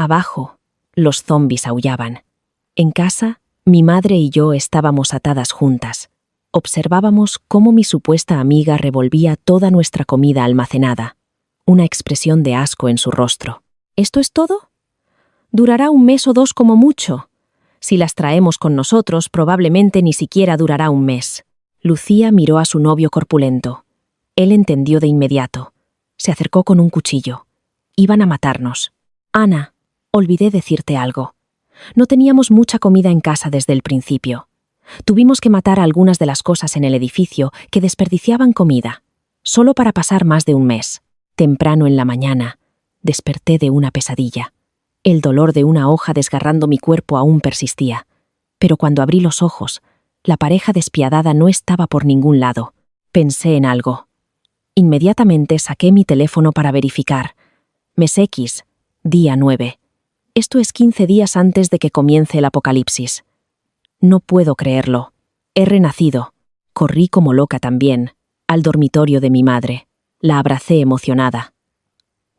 Abajo, los zombis aullaban. En casa, mi madre y yo estábamos atadas juntas. Observábamos cómo mi supuesta amiga revolvía toda nuestra comida almacenada, una expresión de asco en su rostro. ¿Esto es todo? Durará un mes o dos como mucho. Si las traemos con nosotros, probablemente ni siquiera durará un mes. Lucía miró a su novio corpulento. Él entendió de inmediato. Se acercó con un cuchillo. Iban a matarnos. Ana, olvidé decirte algo. No teníamos mucha comida en casa desde el principio. Tuvimos que matar a algunas de las cosas en el edificio que desperdiciaban comida, solo para pasar más de un mes. Temprano en la mañana, desperté de una pesadilla. El dolor de una hoja desgarrando mi cuerpo aún persistía, pero cuando abrí los ojos, la pareja despiadada no estaba por ningún lado. Pensé en algo. Inmediatamente saqué mi teléfono para verificar. Mes X, día 9. Esto es 15 días antes de que comience el apocalipsis. No puedo creerlo. He renacido. Corrí como loca también, al dormitorio de mi madre. La abracé emocionada.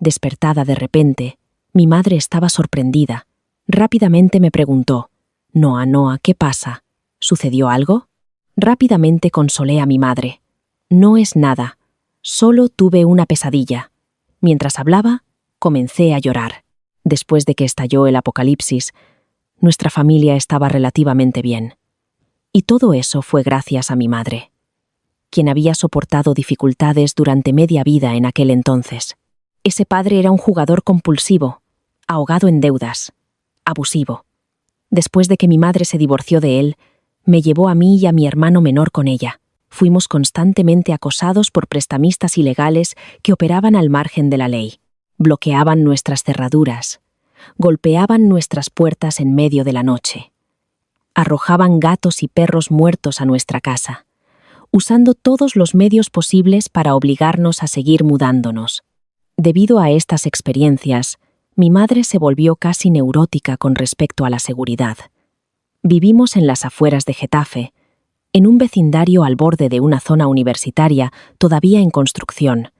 Despertada de repente, mi madre estaba sorprendida. Rápidamente me preguntó: Noa, ¿qué pasa? ¿Sucedió algo? Rápidamente consolé a mi madre. No es nada. Solo tuve una pesadilla. Mientras hablaba, comencé a llorar. Después de que estalló el apocalipsis, nuestra familia estaba relativamente bien. Y todo eso fue gracias a mi madre, quien había soportado dificultades durante media vida en aquel entonces. Ese padre era un jugador compulsivo, ahogado en deudas, abusivo. Después de que mi madre se divorció de él, me llevó a mí y a mi hermano menor con ella. Fuimos constantemente acosados por prestamistas ilegales que operaban al margen de la ley. Bloqueaban nuestras cerraduras, golpeaban nuestras puertas en medio de la noche. Arrojaban gatos y perros muertos a nuestra casa, usando todos los medios posibles para obligarnos a seguir mudándonos. Debido a estas experiencias, mi madre se volvió casi neurótica con respecto a la seguridad. Vivimos en las afueras de Getafe, en un vecindario al borde de una zona universitaria todavía en construcción.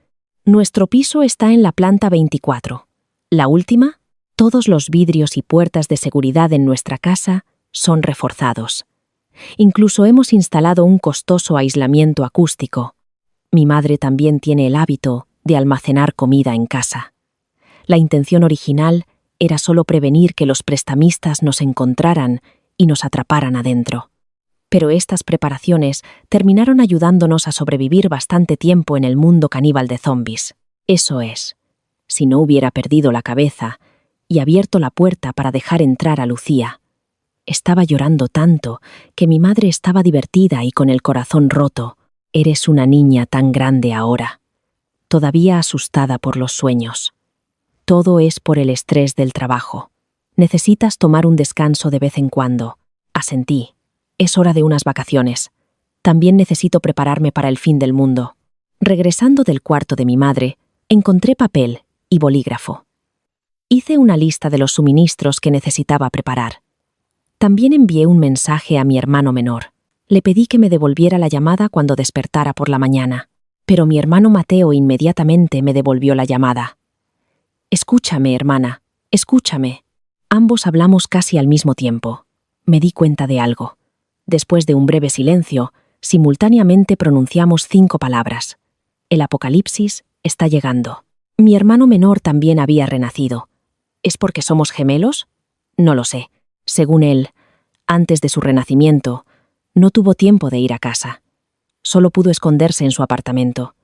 Nuestro piso está en la planta 24. La última, todos los vidrios y puertas de seguridad en nuestra casa son reforzados. Incluso hemos instalado un costoso aislamiento acústico. Mi madre también tiene el hábito de almacenar comida en casa. La intención original era solo prevenir que los prestamistas nos encontraran y nos atraparan adentro. Pero estas preparaciones terminaron ayudándonos a sobrevivir bastante tiempo en el mundo caníbal de zombis. Eso es, si no hubiera perdido la cabeza y abierto la puerta para dejar entrar a Lucía. Estaba llorando tanto que mi madre estaba divertida y con el corazón roto. Eres una niña tan grande ahora, todavía asustada por los sueños. Todo es por el estrés del trabajo. Necesitas tomar un descanso de vez en cuando. Asentí. Es hora de unas vacaciones. También necesito prepararme para el fin del mundo. Regresando del cuarto de mi madre, encontré papel y bolígrafo. Hice una lista de los suministros que necesitaba preparar. También envié un mensaje a mi hermano menor. Le pedí que me devolviera la llamada cuando despertara por la mañana, pero mi hermano Mateo inmediatamente me devolvió la llamada. Escúchame, hermana, escúchame. Ambos hablamos casi al mismo tiempo. Me di cuenta de algo. Después de un breve silencio, simultáneamente pronunciamos 5 palabras. El apocalipsis está llegando. Mi hermano menor también había renacido. ¿Es porque somos gemelos? No lo sé. Según él, antes de su renacimiento, no tuvo tiempo de ir a casa. Solo pudo esconderse en su apartamento.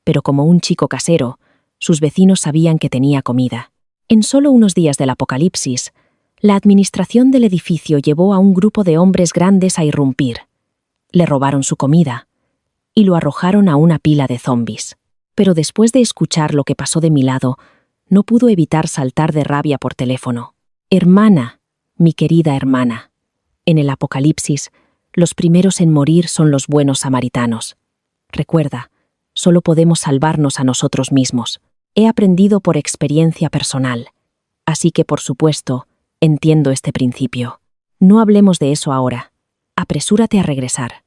Pero como un chico casero, sus vecinos sabían que tenía comida. En solo unos días del apocalipsis, la administración del edificio llevó a un grupo de hombres grandes a irrumpir. Le robaron su comida y lo arrojaron a una pila de zombis. Pero después de escuchar lo que pasó de mi lado, no pudo evitar saltar de rabia por teléfono. Hermana, mi querida hermana, en el apocalipsis, los primeros en morir son los buenos samaritanos. Recuerda, solo podemos salvarnos a nosotros mismos. He aprendido por experiencia personal. Así que, por supuesto, entiendo este principio. No hablemos de eso ahora. Apresúrate a regresar.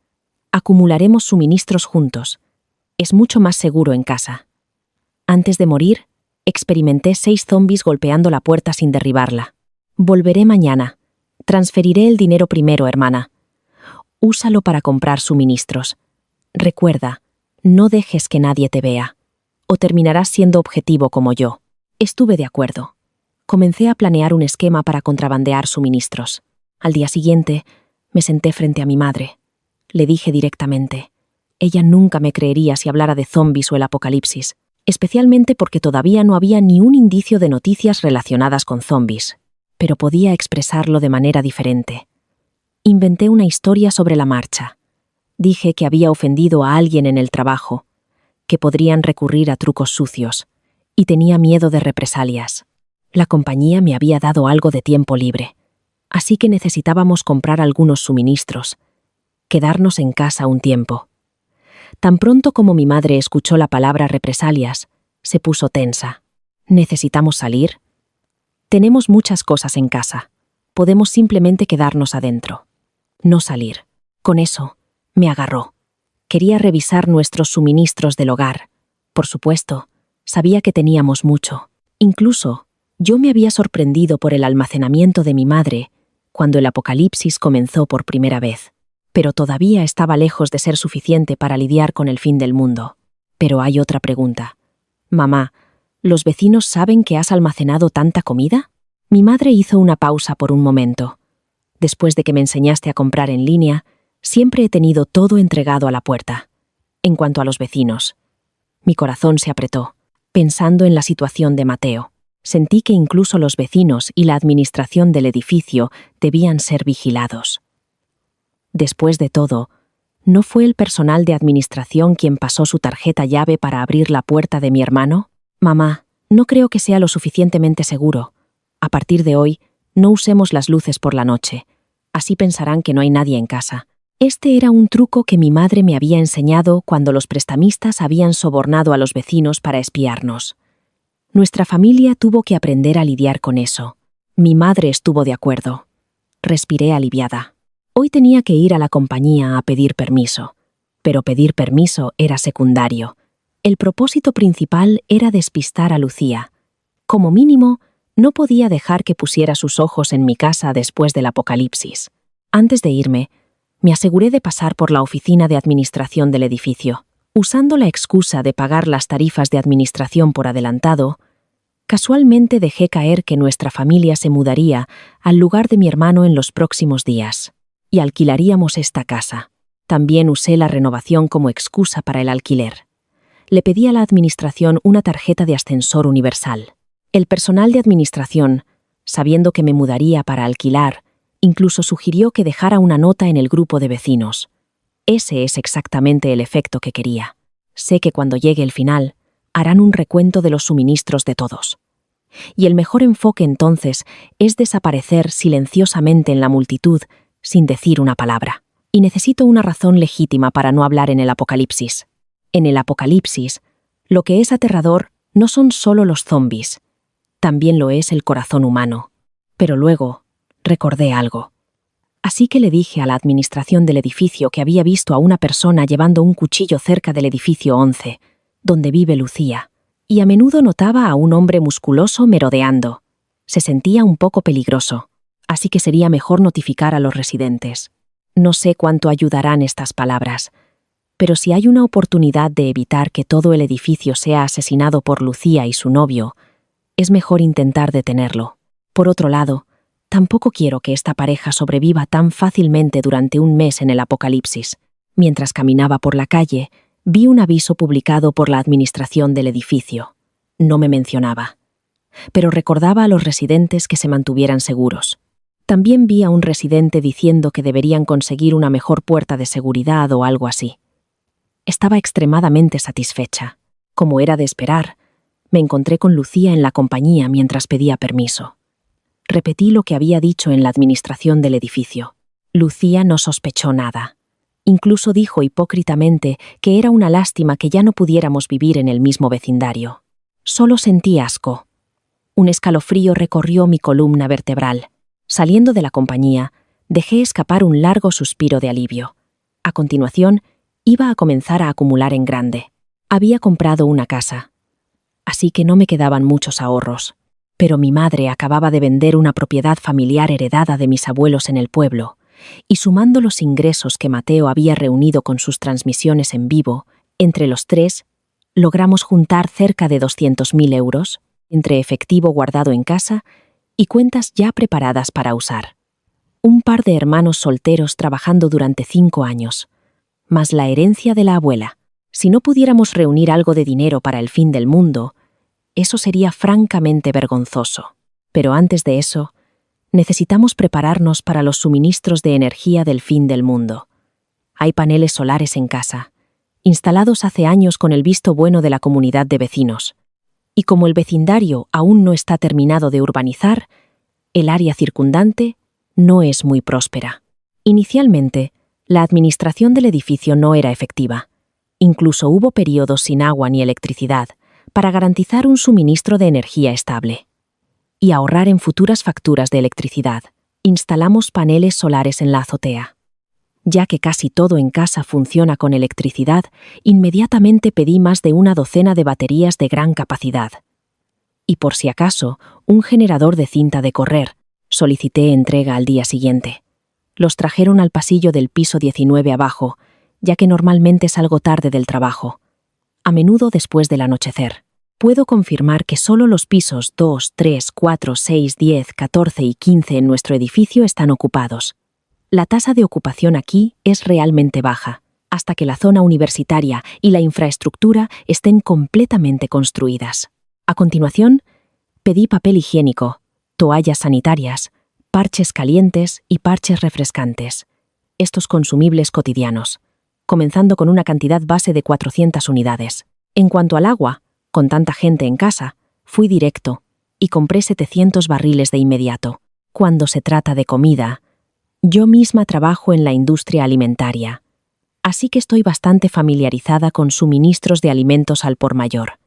Acumularemos suministros juntos. Es mucho más seguro en casa. Antes de morir, Experimenté 6 zombies golpeando la puerta sin derribarla. Volveré mañana. Transferiré el dinero primero, hermana. Úsalo para comprar suministros. Recuerda, no dejes que nadie te vea, o terminarás siendo objetivo como yo. Estuve de acuerdo. Comencé a planear un esquema para contrabandear suministros. Al día siguiente, me senté frente a mi madre. Le dije directamente. Ella nunca me creería si hablara de zombies o el apocalipsis, especialmente porque todavía no había ni un indicio de noticias relacionadas con zombies, pero podía expresarlo de manera diferente. Inventé una historia sobre la marcha. Dije que había ofendido a alguien en el trabajo, que podrían recurrir a trucos sucios, y tenía miedo de represalias. La compañía me había dado algo de tiempo libre, así que necesitábamos comprar algunos suministros, quedarnos en casa un tiempo. Tan pronto como mi madre escuchó la palabra represalias, se puso tensa. ¿Necesitamos salir? Tenemos muchas cosas en casa. Podemos simplemente quedarnos adentro. No salir. Con eso, me agarró. Quería revisar nuestros suministros del hogar. Por supuesto, sabía que teníamos mucho. Incluso, yo me había sorprendido por el almacenamiento de mi madre cuando el apocalipsis comenzó por primera vez. Pero todavía estaba lejos de ser suficiente para lidiar con el fin del mundo. Pero hay otra pregunta. Mamá, ¿los vecinos saben que has almacenado tanta comida? Mi madre hizo una pausa por un momento. Después de que me enseñaste a comprar en línea, siempre he tenido todo entregado a la puerta. En cuanto a los vecinos, mi corazón se apretó, pensando en la situación de Mateo. Sentí que incluso los vecinos y la administración del edificio debían ser vigilados. Después de todo, ¿no fue el personal de administración quien pasó su tarjeta llave para abrir la puerta de mi hermano? Mamá, no creo que sea lo suficientemente seguro. A partir de hoy, no usemos las luces por la noche. Así pensarán que no hay nadie en casa. Este era un truco que mi madre me había enseñado cuando los prestamistas habían sobornado a los vecinos para espiarnos. Nuestra familia tuvo que aprender a lidiar con eso. Mi madre estuvo de acuerdo. Respiré aliviada. Hoy tenía que ir a la compañía a pedir permiso, pero pedir permiso era secundario. El propósito principal era despistar a Lucía. Como mínimo, no podía dejar que pusiera sus ojos en mi casa después del apocalipsis. Antes de irme, me aseguré de pasar por la oficina de administración del edificio. Usando la excusa de pagar las tarifas de administración por adelantado, casualmente dejé caer que nuestra familia se mudaría al lugar de mi hermano en los próximos días, y alquilaríamos esta casa. También usé la renovación como excusa para el alquiler. Le pedí a la administración una tarjeta de ascensor universal. El personal de administración, sabiendo que me mudaría para alquilar, incluso sugirió que dejara una nota en el grupo de vecinos. Ese es exactamente el efecto que quería. Sé que cuando llegue el final, harán un recuento de los suministros de todos. Y el mejor enfoque entonces es desaparecer silenciosamente en la multitud sin decir una palabra. Y necesito una razón legítima para no hablar en el apocalipsis. En el apocalipsis, lo que es aterrador no son solo los zombies, también lo es el corazón humano. Pero luego, recordé algo. Así que le dije a la administración del edificio que había visto a una persona llevando un cuchillo cerca del edificio 11, donde vive Lucía, y a menudo notaba a un hombre musculoso merodeando. Se sentía un poco peligroso, así que sería mejor notificar a los residentes. No sé cuánto ayudarán estas palabras, pero si hay una oportunidad de evitar que todo el edificio sea asesinado por Lucía y su novio, es mejor intentar detenerlo. Por otro lado, tampoco quiero que esta pareja sobreviva tan fácilmente durante un mes en el apocalipsis. Mientras caminaba por la calle, vi un aviso publicado por la administración del edificio. No me mencionaba, pero recordaba a los residentes que se mantuvieran seguros. También vi a un residente diciendo que deberían conseguir una mejor puerta de seguridad o algo así. Estaba extremadamente satisfecha. Como era de esperar, me encontré con Lucía en la compañía mientras pedía permiso. Repetí lo que había dicho en la administración del edificio. Lucía no sospechó nada. Incluso dijo hipócritamente que era una lástima que ya no pudiéramos vivir en el mismo vecindario. Solo sentí asco. Un escalofrío recorrió mi columna vertebral. Saliendo de la compañía, dejé escapar un largo suspiro de alivio. A continuación, iba a comenzar a acumular en grande. Había comprado una casa. así que no me quedaban muchos ahorros. Pero mi madre acababa de vender una propiedad familiar heredada de mis abuelos en el pueblo, y sumando los ingresos que Mateo había reunido con sus transmisiones en vivo, entre los tres, logramos juntar cerca de 200.000 euros, entre efectivo guardado en casa y cuentas ya preparadas para usar. Un par de hermanos solteros trabajando durante 5 años, más la herencia de la abuela. Si no pudiéramos reunir algo de dinero para el fin del mundo, eso sería francamente vergonzoso. Pero antes de eso, necesitamos prepararnos para los suministros de energía del fin del mundo. Hay paneles solares en casa, instalados hace años con el visto bueno de la comunidad de vecinos. Y como el vecindario aún no está terminado de urbanizar, el área circundante no es muy próspera. Inicialmente, la administración del edificio no era efectiva. Incluso hubo periodos sin agua ni electricidad para garantizar un suministro de energía estable. Y ahorrar en futuras facturas de electricidad, instalamos paneles solares en la azotea. Ya que casi todo en casa funciona con electricidad, inmediatamente pedí más de una docena de baterías de gran capacidad. Y por si acaso, un generador de cinta de correr. Solicité entrega al día siguiente. Los trajeron al pasillo del piso 19 abajo, ya que normalmente salgo tarde del trabajo, a menudo después del anochecer. Puedo confirmar que solo los pisos 2, 3, 4, 6, 10, 14 y 15 en nuestro edificio están ocupados. La tasa de ocupación aquí es realmente baja, hasta que la zona universitaria y la infraestructura estén completamente construidas. A continuación, pedí papel higiénico, toallas sanitarias, parches calientes y parches refrescantes, estos consumibles cotidianos, comenzando con una cantidad base de 400 unidades. En cuanto al agua, con tanta gente en casa, fui directo y compré 700 barriles de inmediato. Cuando se trata de comida, yo misma trabajo en la industria alimentaria, así que estoy bastante familiarizada con suministros de alimentos al por mayor.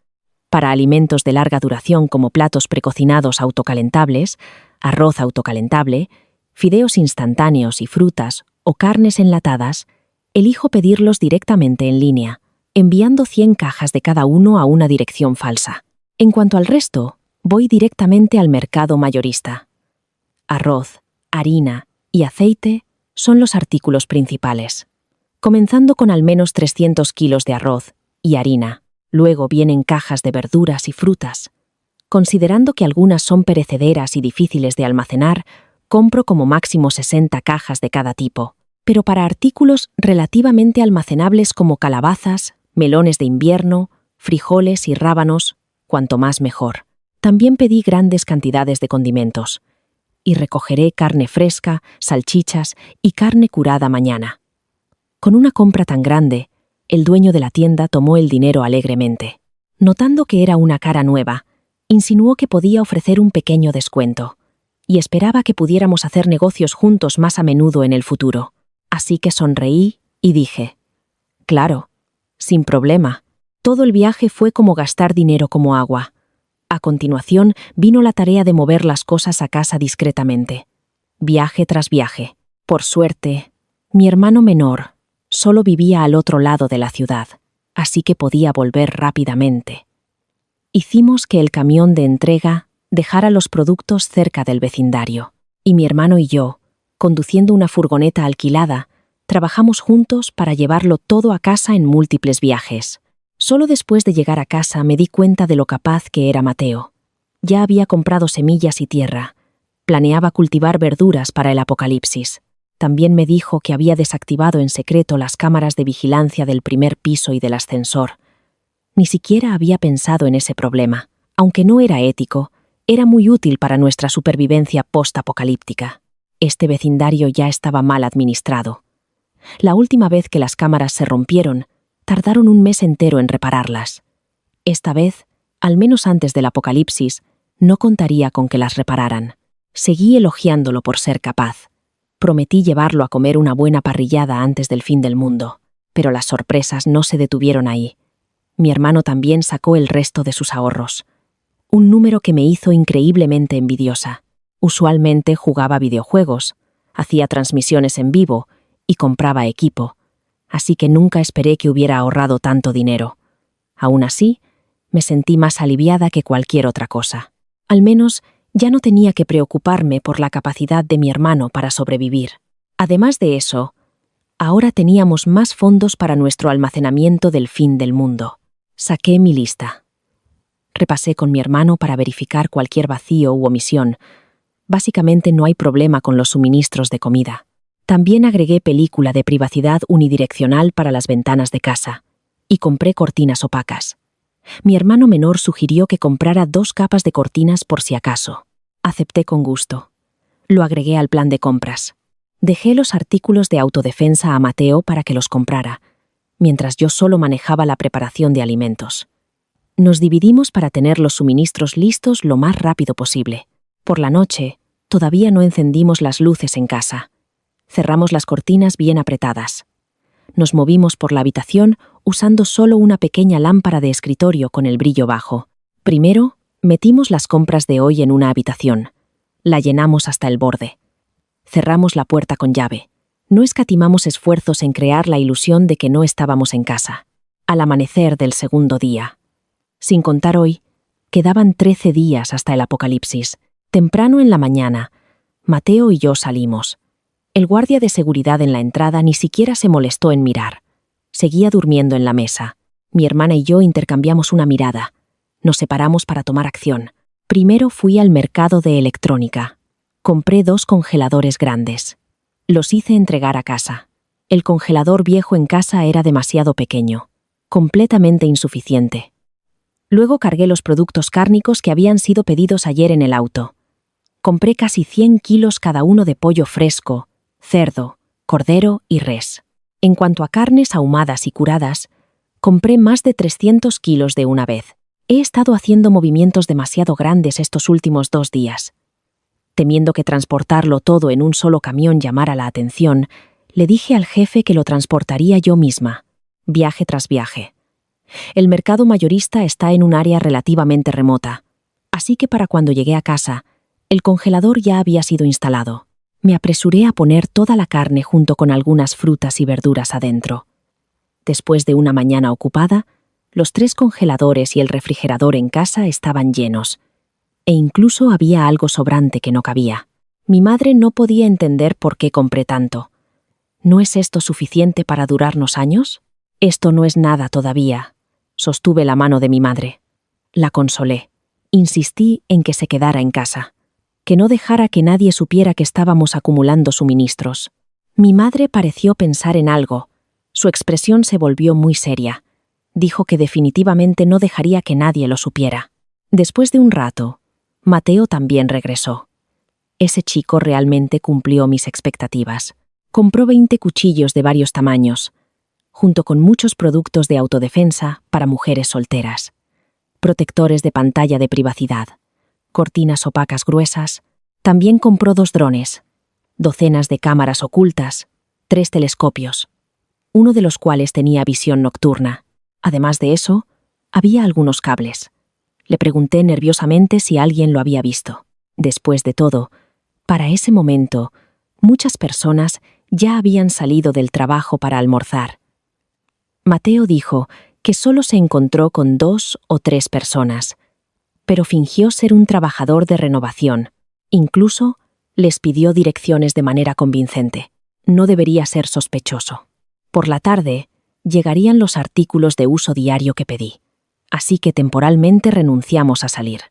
Para alimentos de larga duración como platos precocinados autocalentables, arroz autocalentable, fideos instantáneos y frutas o carnes enlatadas, elijo pedirlos directamente en línea, enviando 100 cajas de cada uno a una dirección falsa. En cuanto al resto, voy directamente al mercado mayorista. Arroz, harina y aceite son los artículos principales, comenzando con al menos 300 kilos de arroz y harina. Luego vienen cajas de verduras y frutas. Considerando que algunas son perecederas y difíciles de almacenar, compro como máximo 60 cajas de cada tipo. Pero para artículos relativamente almacenables como calabazas, melones de invierno, frijoles y rábanos, cuanto más mejor. También pedí grandes cantidades de condimentos. Y recogeré carne fresca, salchichas y carne curada mañana. Con una compra tan grande, el dueño de la tienda tomó el dinero alegremente. Notando que era una cara nueva, insinuó que podía ofrecer un pequeño descuento, y esperaba que pudiéramos hacer negocios juntos más a menudo en el futuro. Así que sonreí y dije, claro, sin problema. Todo el viaje fue como gastar dinero como agua. A continuación vino la tarea de mover las cosas a casa discretamente, viaje tras viaje. Por suerte, mi hermano menor solo vivía al otro lado de la ciudad, así que podía volver rápidamente. Hicimos que el camión de entrega dejara los productos cerca del vecindario, y mi hermano y yo, conduciendo una furgoneta alquilada, trabajamos juntos para llevarlo todo a casa en múltiples viajes. Solo después de llegar a casa me di cuenta de lo capaz que era Mateo. Ya había comprado semillas y tierra. Planeaba cultivar verduras para el apocalipsis. También me dijo que había desactivado en secreto las cámaras de vigilancia del primer piso y del ascensor. Ni siquiera había pensado en ese problema. Aunque no era ético, era muy útil para nuestra supervivencia post-apocalíptica. Este vecindario ya estaba mal administrado. La última vez que las cámaras se rompieron, tardaron un mes entero en repararlas. Esta vez, al menos antes del apocalipsis, no contaría con que las repararan. Seguí elogiándolo por ser capaz. Prometí llevarlo a comer una buena parrillada antes del fin del mundo, pero las sorpresas no se detuvieron ahí. Mi hermano también sacó el resto de sus ahorros. Un número que me hizo increíblemente envidiosa. Usualmente jugaba videojuegos, hacía transmisiones en vivo y compraba equipo, así que nunca esperé que hubiera ahorrado tanto dinero. Aún así, Me sentí más aliviada que cualquier otra cosa. Al menos, ya no tenía que preocuparme por la capacidad de mi hermano para sobrevivir. Además de eso, ahora teníamos más fondos para nuestro almacenamiento del fin del mundo. Saqué mi lista. Repasé con mi hermano para verificar cualquier vacío u omisión. Básicamente no hay problema con los suministros de comida. También agregué película de privacidad unidireccional para las ventanas de casa. Y compré cortinas opacas. Mi hermano menor sugirió que comprara 2 capas de cortinas por si acaso. Acepté con gusto. Lo agregué al plan de compras. Dejé los artículos de autodefensa a Mateo para que los comprara, mientras yo solo manejaba la preparación de alimentos. Nos dividimos para tener los suministros listos lo más rápido posible. Por la noche, todavía no encendimos las luces en casa. Cerramos las cortinas bien apretadas. Nos movimos por la habitación usando solo una pequeña lámpara de escritorio con el brillo bajo. Primero, metimos las compras de hoy en una habitación. La llenamos hasta el borde. Cerramos la puerta con llave. No escatimamos esfuerzos en crear la ilusión de que no estábamos en casa. Al amanecer del segundo día. Sin contar hoy, quedaban 13 días hasta el apocalipsis. Temprano en la mañana, Mateo y yo salimos. El guardia de seguridad en la entrada ni siquiera se molestó en mirar. Seguía durmiendo en la mesa. Mi hermana y yo intercambiamos una mirada. Nos separamos para tomar acción. Primero fui al mercado de electrónica. Compré 2 congeladores grandes. Los hice entregar a casa. El congelador viejo en casa era demasiado pequeño, completamente insuficiente. Luego cargué los productos cárnicos que habían sido pedidos ayer en el auto. Compré casi 100 kilos cada uno de pollo fresco, cerdo, cordero y res. En cuanto a carnes ahumadas y curadas, compré más de 300 kilos de una vez. He estado haciendo movimientos demasiado grandes estos últimos 2 días. Temiendo que transportarlo todo en un solo camión llamara la atención, le dije al jefe que lo transportaría yo misma, viaje tras viaje. El mercado mayorista está en un área relativamente remota, así que para cuando llegué a casa, el congelador ya había sido instalado. Me apresuré a poner toda la carne junto con algunas frutas y verduras adentro. Después de una mañana ocupada, los 3 congeladores y el refrigerador en casa estaban llenos. E incluso había algo sobrante que no cabía. Mi madre no podía entender por qué compré tanto. ¿No es esto suficiente para durarnos años? Esto no es nada todavía. Sostuve la mano de mi madre. La consolé. Insistí en que se quedara en casa, que no dejara que nadie supiera que estábamos acumulando suministros. Mi madre pareció pensar en algo. Su expresión se volvió muy seria. Dijo que definitivamente no dejaría que nadie lo supiera. Después de un rato, Mateo también regresó. Ese chico realmente cumplió mis expectativas. Compró 20 cuchillos de varios tamaños, junto con muchos productos de autodefensa para mujeres solteras, protectores de pantalla de privacidad, cortinas opacas gruesas. También compró 2 drones, docenas de cámaras ocultas, 3 telescopios, uno de los cuales tenía visión nocturna. Además de eso, había algunos cables. Le pregunté nerviosamente si alguien lo había visto. Después de todo, para ese momento, muchas personas ya habían salido del trabajo para almorzar. Mateo dijo que solo se encontró con 2 o 3 personas, pero fingió ser un trabajador de renovación. Incluso les pidió direcciones de manera convincente. No debería ser sospechoso. Por la tarde, llegarían los artículos de uso diario que pedí. Así que temporalmente renunciamos a salir.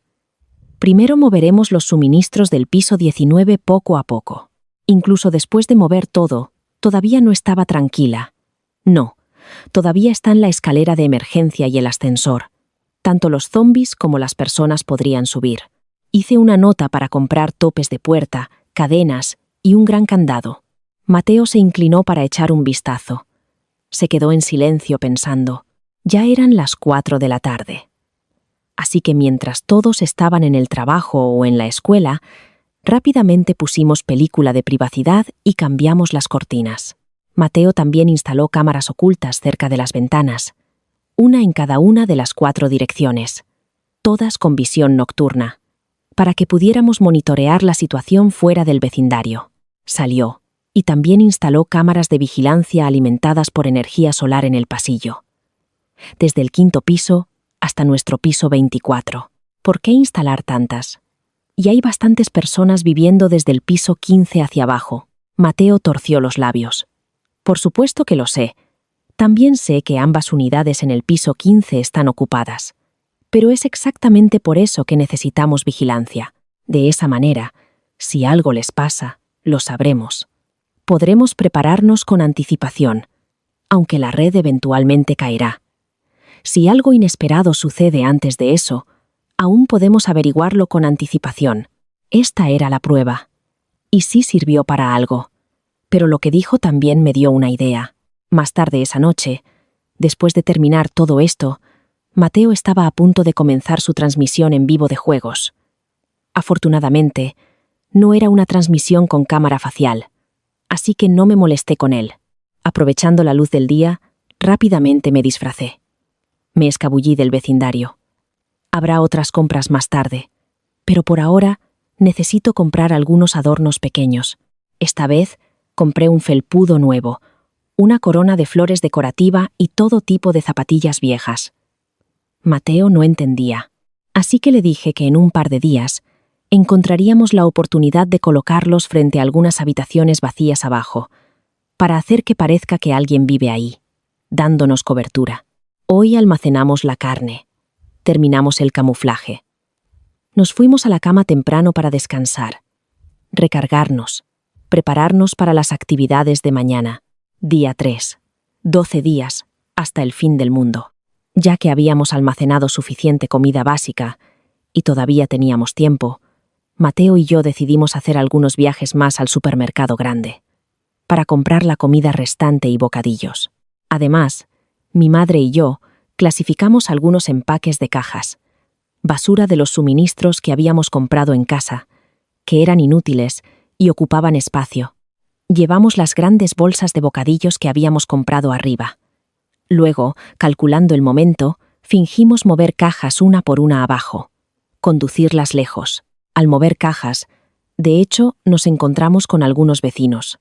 Primero moveremos los suministros del piso 19 poco a poco. Incluso después de mover todo, todavía no estaba tranquila. No, todavía están la escalera de emergencia y el ascensor. Tanto los zombies como las personas podrían subir. Hice una nota para comprar topes de puerta, cadenas y un gran candado. Mateo se inclinó para echar un vistazo. Se quedó en silencio pensando. Ya eran las 4 de la tarde. Así que mientras todos estaban en el trabajo o en la escuela, rápidamente pusimos película de privacidad y cambiamos las cortinas. Mateo también instaló cámaras ocultas cerca de las ventanas, una en cada una de las 4 direcciones, todas con visión nocturna, para que pudiéramos monitorear la situación fuera del vecindario. Salió, y también instaló cámaras de vigilancia alimentadas por energía solar en el pasillo. Desde el 5.º piso, hasta nuestro piso 24. ¿Por qué instalar tantas? Y hay bastantes personas viviendo desde el piso 15 hacia abajo. Mateo torció los labios. Por supuesto que lo sé. También sé que ambas unidades en el piso 15 están ocupadas. Pero es exactamente por eso que necesitamos vigilancia. De esa manera, si algo les pasa, lo sabremos. Podremos prepararnos con anticipación, aunque la red eventualmente caerá. Si algo inesperado sucede antes de eso, aún podemos averiguarlo con anticipación. Esta era la prueba. Y sí sirvió para algo. Pero lo que dijo también me dio una idea. Más tarde esa noche, después de terminar todo esto, Mateo estaba a punto de comenzar su transmisión en vivo de juegos. Afortunadamente, no era una transmisión con cámara facial, así que no me molesté con él. Aprovechando la luz del día, rápidamente me disfracé. Me escabullí del vecindario. Habrá otras compras más tarde, pero por ahora necesito comprar algunos adornos pequeños. Esta vez compré un felpudo nuevo, una corona de flores decorativa y todo tipo de zapatillas viejas. Mateo no entendía, así que le dije que en un par de días encontraríamos la oportunidad de colocarlos frente a algunas habitaciones vacías abajo, para hacer que parezca que alguien vive ahí, dándonos cobertura. Hoy almacenamos la carne. Terminamos el camuflaje. Nos fuimos a la cama temprano para descansar, recargarnos, prepararnos para las actividades de mañana. Día 3. 12 días, hasta el fin del mundo. Ya que habíamos almacenado suficiente comida básica y todavía teníamos tiempo, Mateo y yo decidimos hacer algunos viajes más al supermercado grande, para comprar la comida restante y bocadillos. Además, mi madre y yo clasificamos algunos empaques de cajas, basura de los suministros que habíamos comprado en casa, que eran inútiles y ocupaban espacio. Llevamos las grandes bolsas de bocadillos que habíamos comprado arriba. Luego, calculando el momento, fingimos mover cajas una por una abajo, conducirlas lejos. Al mover cajas, de hecho, nos encontramos con algunos vecinos.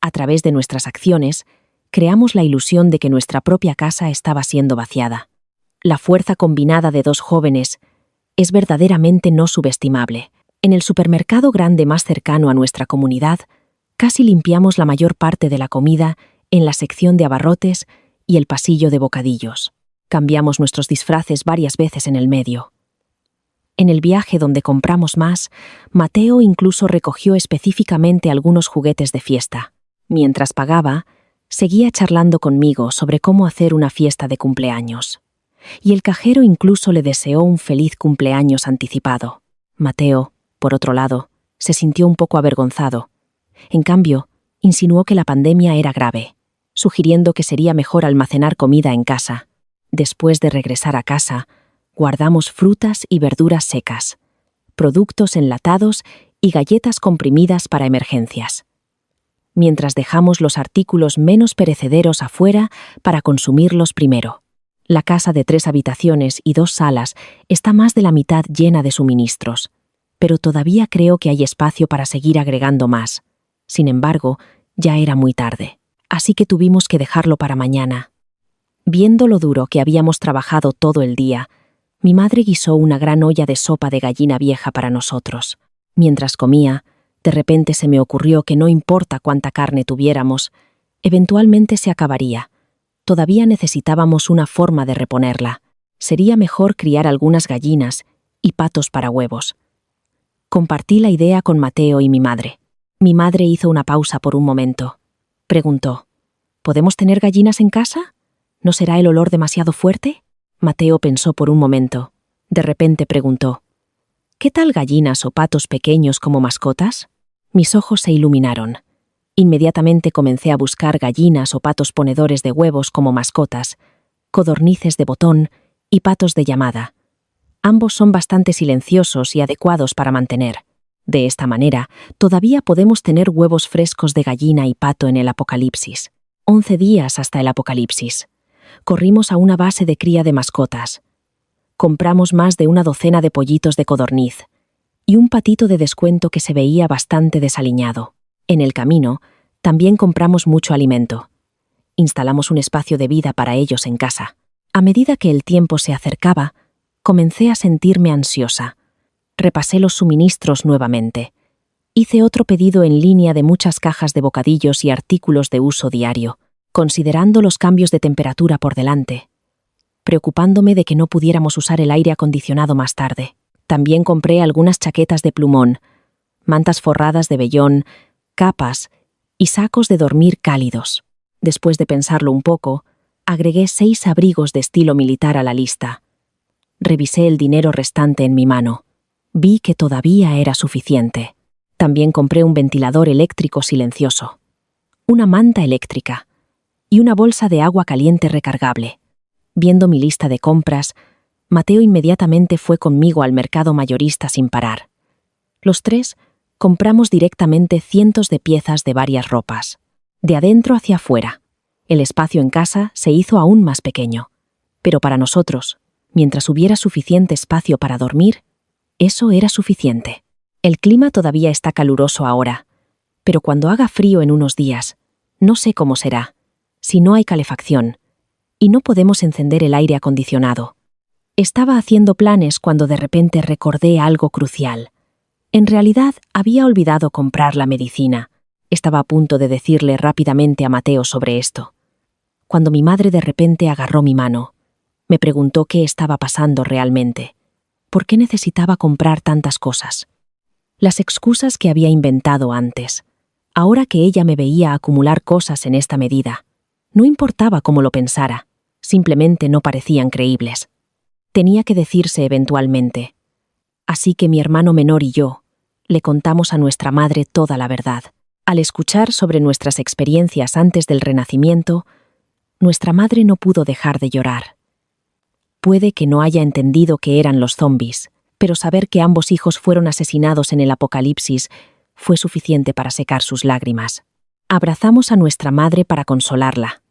A través de nuestras acciones, creamos la ilusión de que nuestra propia casa estaba siendo vaciada. La fuerza combinada de dos jóvenes es verdaderamente no subestimable. En el supermercado grande más cercano a nuestra comunidad, casi limpiamos la mayor parte de la comida en la sección de abarrotes y el pasillo de bocadillos. Cambiamos nuestros disfraces varias veces en el medio. En el viaje donde compramos más, Mateo incluso recogió específicamente algunos juguetes de fiesta. Mientras pagaba, seguía charlando conmigo sobre cómo hacer una fiesta de cumpleaños. Y el cajero incluso le deseó un feliz cumpleaños anticipado. Mateo, por otro lado, se sintió un poco avergonzado. En cambio, insinuó que la pandemia era grave, sugiriendo que sería mejor almacenar comida en casa. Después de regresar a casa, guardamos frutas y verduras secas, productos enlatados y galletas comprimidas para emergencias, mientras dejamos los artículos menos perecederos afuera para consumirlos primero. La casa de 3 habitaciones y 2 salas está más de la mitad llena de suministros, pero todavía creo que hay espacio para seguir agregando más. Sin embargo, ya era muy tarde, así que tuvimos que dejarlo para mañana. Viendo lo duro que habíamos trabajado todo el día, mi madre guisó una gran olla de sopa de gallina vieja para nosotros. Mientras comía, de repente se me ocurrió que no importa cuánta carne tuviéramos, eventualmente se acabaría. Todavía necesitábamos una forma de reponerla. Sería mejor criar algunas gallinas y patos para huevos. Compartí la idea con Mateo y mi madre. Mi madre hizo una pausa por un momento. Preguntó, ¿podemos tener gallinas en casa? ¿No será el olor demasiado fuerte? Mateo pensó por un momento. De repente preguntó, ¿qué tal gallinas o patos pequeños como mascotas? Mis ojos se iluminaron. Inmediatamente comencé a buscar gallinas o patos ponedores de huevos como mascotas, codornices de botón y patos de llamada. Ambos son bastante silenciosos y adecuados para mantener. De esta manera, todavía podemos tener huevos frescos de gallina y pato en el apocalipsis. 11 días hasta el apocalipsis. Corrimos a una base de cría de mascotas. Compramos más de una docena de pollitos de codorniz y un patito de descuento que se veía bastante desaliñado. En el camino, también compramos mucho alimento. Instalamos un espacio de vida para ellos en casa. A medida que el tiempo se acercaba, comencé a sentirme ansiosa. Repasé los suministros nuevamente. Hice otro pedido en línea de muchas cajas de bocadillos y artículos de uso diario, considerando los cambios de temperatura por delante, preocupándome de que no pudiéramos usar el aire acondicionado más tarde. También compré algunas chaquetas de plumón, mantas forradas de vellón, capas y sacos de dormir cálidos. Después de pensarlo un poco, agregué 6 abrigos de estilo militar a la lista. Revisé el dinero restante en mi mano. Vi que todavía era suficiente. También compré un ventilador eléctrico silencioso, una manta eléctrica y una bolsa de agua caliente recargable. Viendo mi lista de compras, Mateo inmediatamente fue conmigo al mercado mayorista sin parar. Los 3 compramos directamente cientos de piezas de varias ropas, de adentro hacia afuera. El espacio en casa se hizo aún más pequeño. Pero para nosotros, mientras hubiera suficiente espacio para dormir, eso era suficiente. El clima todavía está caluroso ahora, pero cuando haga frío en unos días, no sé cómo será, si no hay calefacción, y no podemos encender el aire acondicionado. Estaba haciendo planes cuando de repente recordé algo crucial. En realidad, había olvidado comprar la medicina. Estaba a punto de decirle rápidamente a Mateo sobre esto, cuando mi madre de repente agarró mi mano. Me preguntó qué estaba pasando realmente. ¿Por qué necesitaba comprar tantas cosas? Las excusas que había inventado antes. Ahora que ella me veía acumular cosas en esta medida, no importaba cómo lo pensara, simplemente no parecían creíbles. Tenía que decirse eventualmente. Así que mi hermano menor y yo le contamos a nuestra madre toda la verdad. Al escuchar sobre nuestras experiencias antes del Renacimiento, nuestra madre no pudo dejar de llorar. Puede que no haya entendido qué eran los zombies, pero saber que ambos hijos fueron asesinados en el apocalipsis fue suficiente para secar sus lágrimas. Abrazamos a nuestra madre para consolarla.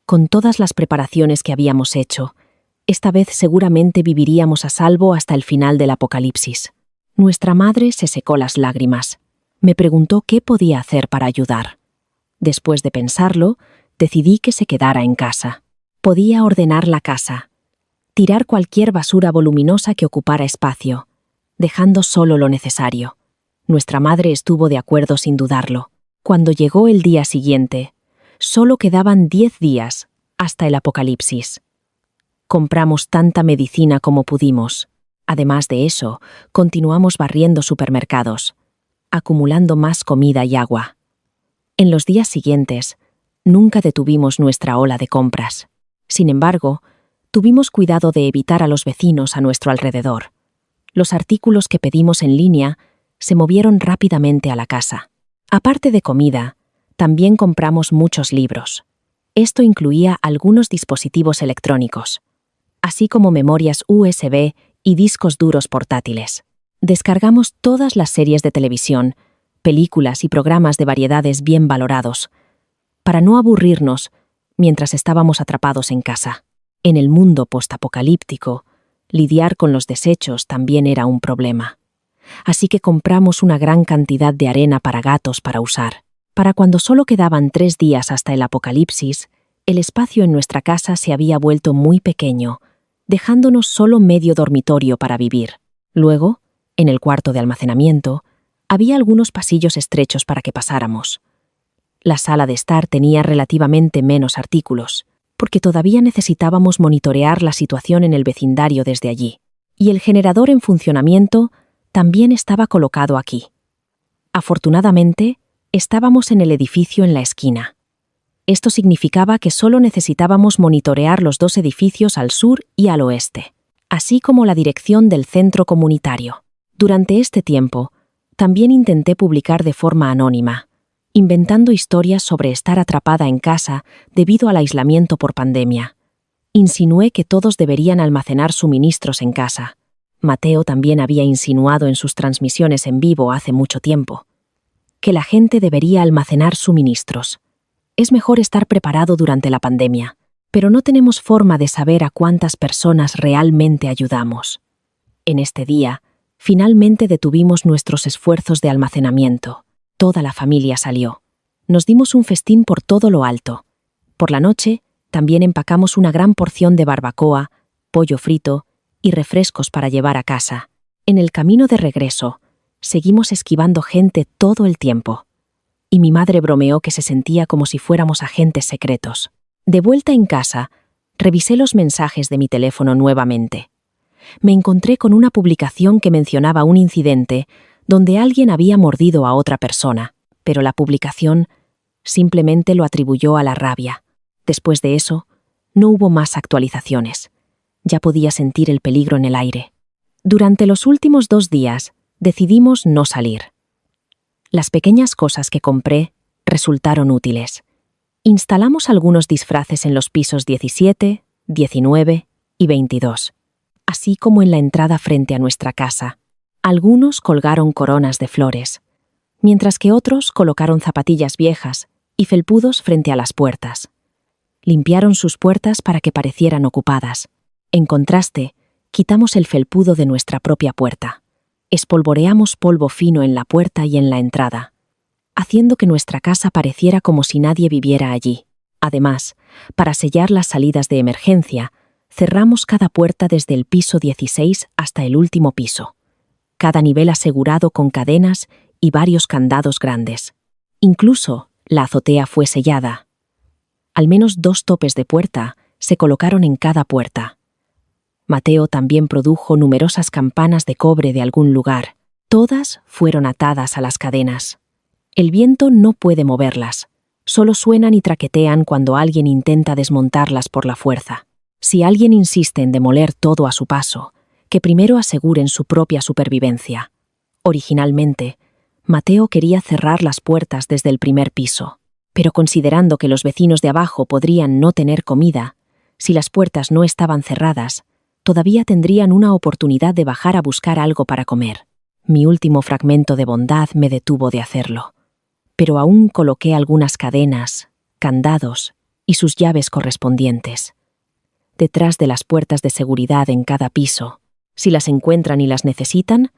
Con todas las preparaciones que habíamos hecho, esta vez seguramente viviríamos a salvo hasta el final del apocalipsis. Nuestra madre se secó las lágrimas. Me preguntó qué podía hacer para ayudar. Después de pensarlo, decidí que se quedara en casa. Podía ordenar la casa, tirar cualquier basura voluminosa que ocupara espacio, dejando solo lo necesario. Nuestra madre estuvo de acuerdo sin dudarlo. Cuando llegó el día siguiente, solo quedaban 10 días hasta el apocalipsis. Compramos tanta medicina como pudimos. Además de eso, continuamos barriendo supermercados, acumulando más comida y agua. En los días siguientes, nunca detuvimos nuestra ola de compras. Sin embargo, tuvimos cuidado de evitar a los vecinos a nuestro alrededor. Los artículos que pedimos en línea se movieron rápidamente a la casa. Aparte de comida, también compramos muchos libros. Esto incluía algunos dispositivos electrónicos, así como memorias USB y discos duros portátiles. Descargamos todas las series de televisión, películas y programas de variedades bien valorados, para no aburrirnos mientras estábamos atrapados en casa. En el mundo postapocalíptico, lidiar con los desechos también era un problema. Así que compramos una gran cantidad de arena para gatos para usar. Para cuando solo quedaban 3 días hasta el apocalipsis, el espacio en nuestra casa se había vuelto muy pequeño, dejándonos solo medio dormitorio para vivir. Luego, en el cuarto de almacenamiento, había algunos pasillos estrechos para que pasáramos. La sala de estar tenía relativamente menos artículos, porque todavía necesitábamos monitorear la situación en el vecindario desde allí. Y el generador en funcionamiento también estaba colocado aquí. Afortunadamente, estábamos en el edificio en la esquina. Esto significaba que solo necesitábamos monitorear los 2 edificios al sur y al oeste, así como la dirección del centro comunitario. Durante este tiempo, también intenté publicar de forma anónima, inventando historias sobre estar atrapada en casa debido al aislamiento por pandemia. Insinué que todos deberían almacenar suministros en casa. Mateo también había insinuado en sus transmisiones en vivo hace mucho tiempo que la gente debería almacenar suministros. Es mejor estar preparado durante la pandemia, pero no tenemos forma de saber a cuántas personas realmente ayudamos. En este día, finalmente detuvimos nuestros esfuerzos de almacenamiento. Toda la familia salió. Nos dimos un festín por todo lo alto. Por la noche, También empacamos una gran porción de barbacoa, pollo frito y refrescos para llevar a casa. En el camino de regreso, seguimos esquivando gente todo el tiempo. Y mi madre bromeó que se sentía como si fuéramos agentes secretos. De vuelta en casa, revisé los mensajes de mi teléfono nuevamente. Me encontré con una publicación que mencionaba un incidente donde alguien había mordido a otra persona, pero la publicación simplemente lo atribuyó a la rabia. Después de eso, no hubo más actualizaciones. Ya podía sentir el peligro en el aire. Durante los últimos 2 días, decidimos no salir. Las pequeñas cosas que compré resultaron útiles. Instalamos algunos disfraces en los pisos 17, 19 y 22, así como en la entrada frente a nuestra casa. Algunos colgaron coronas de flores, mientras que otros colocaron zapatillas viejas y felpudos frente a las puertas. Limpiaron sus puertas para que parecieran ocupadas. En contraste, quitamos el felpudo de nuestra propia puerta. Espolvoreamos polvo fino en la puerta y en la entrada, haciendo que nuestra casa pareciera como si nadie viviera allí. Además, para sellar las salidas de emergencia, cerramos cada puerta desde el piso 16 hasta el último piso. Cada nivel asegurado con cadenas y varios candados grandes. Incluso, la azotea fue sellada. Al menos 2 topes de puerta se colocaron en cada puerta. Mateo también produjo numerosas campanas de cobre de algún lugar. Todas fueron atadas a las cadenas. El viento no puede moverlas. Solo suenan y traquetean cuando alguien intenta desmontarlas por la fuerza. Si alguien insiste en demoler todo a su paso, que primero aseguren su propia supervivencia. Originalmente, Mateo quería cerrar las puertas desde el primer piso, pero considerando que los vecinos de abajo podrían no tener comida, si las puertas no estaban cerradas, todavía tendrían una oportunidad de bajar a buscar algo para comer. Mi último fragmento de bondad me detuvo de hacerlo, pero aún coloqué algunas cadenas, candados y sus llaves correspondientes. Detrás de las puertas de seguridad en cada piso, si las encuentran y las necesitan,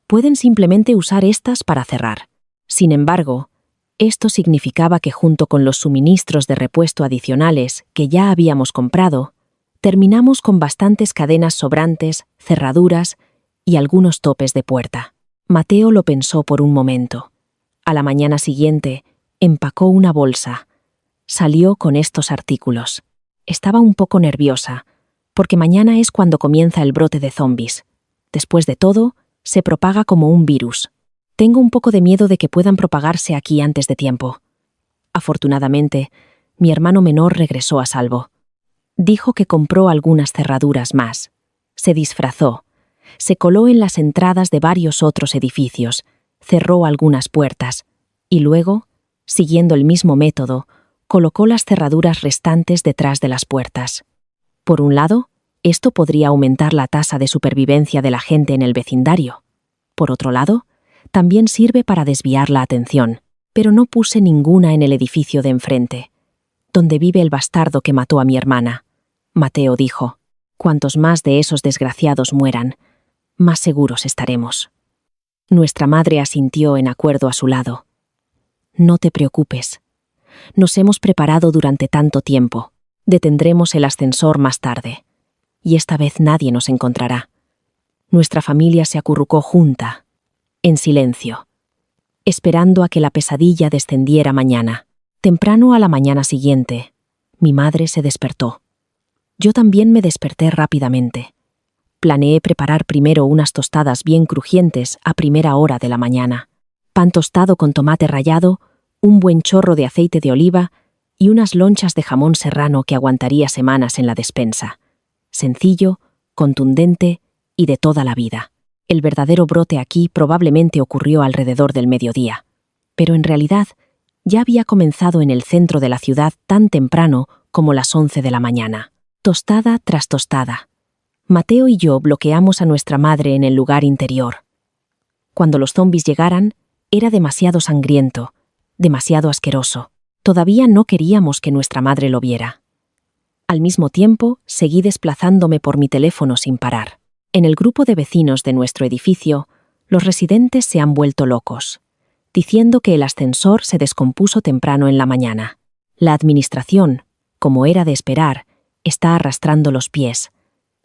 pueden simplemente usar estas para cerrar. Sin embargo, esto significaba que junto con los suministros de repuesto adicionales que ya habíamos comprado, terminamos con bastantes cadenas sobrantes, cerraduras y algunos topes de puerta. Mateo lo pensó por un momento. A la mañana siguiente, empacó una bolsa. Salió con estos artículos. Estaba un poco nerviosa, porque mañana es cuando comienza el brote de zombies. Después de todo, se propaga como un virus. Tengo un poco de miedo de que puedan propagarse aquí antes de tiempo. Afortunadamente, mi hermano menor regresó a salvo. Dijo que compró algunas cerraduras más. Se disfrazó. Se coló en las entradas de varios otros edificios, cerró algunas puertas y luego, siguiendo el mismo método, colocó las cerraduras restantes detrás de las puertas. Por un lado, esto podría aumentar la tasa de supervivencia de la gente en el vecindario. Por otro lado, también sirve para desviar la atención, pero no puse ninguna en el edificio de enfrente, donde vive el bastardo que mató a mi hermana. Mateo dijo, cuantos más de esos desgraciados mueran, más seguros estaremos. Nuestra madre asintió en acuerdo a su lado. No te preocupes. Nos hemos preparado durante tanto tiempo. Detendremos el ascensor más tarde. Y esta vez nadie nos encontrará. Nuestra familia se acurrucó junta, en silencio, esperando a que la pesadilla descendiera mañana. Temprano a la mañana siguiente, mi madre se despertó. Yo también me desperté rápidamente. Planeé preparar primero unas tostadas bien crujientes a primera hora de la mañana. Pan tostado con tomate rallado, un buen chorro de aceite de oliva y unas lonchas de jamón serrano que aguantaría semanas en la despensa. Sencillo, contundente y de toda la vida. El verdadero brote aquí probablemente ocurrió alrededor del mediodía, pero en realidad ya había comenzado en el centro de la ciudad tan temprano como las 11 de la mañana. Tostada tras tostada. Mateo y yo bloqueamos a nuestra madre en el lugar interior. Cuando los zombis llegaran, era demasiado sangriento, demasiado asqueroso. Todavía no queríamos que nuestra madre lo viera. Al mismo tiempo, seguí desplazándome por mi teléfono sin parar. En el grupo de vecinos de nuestro edificio, los residentes se han vuelto locos, diciendo que el ascensor se descompuso temprano en la mañana. La administración, como era de esperar, está arrastrando los pies,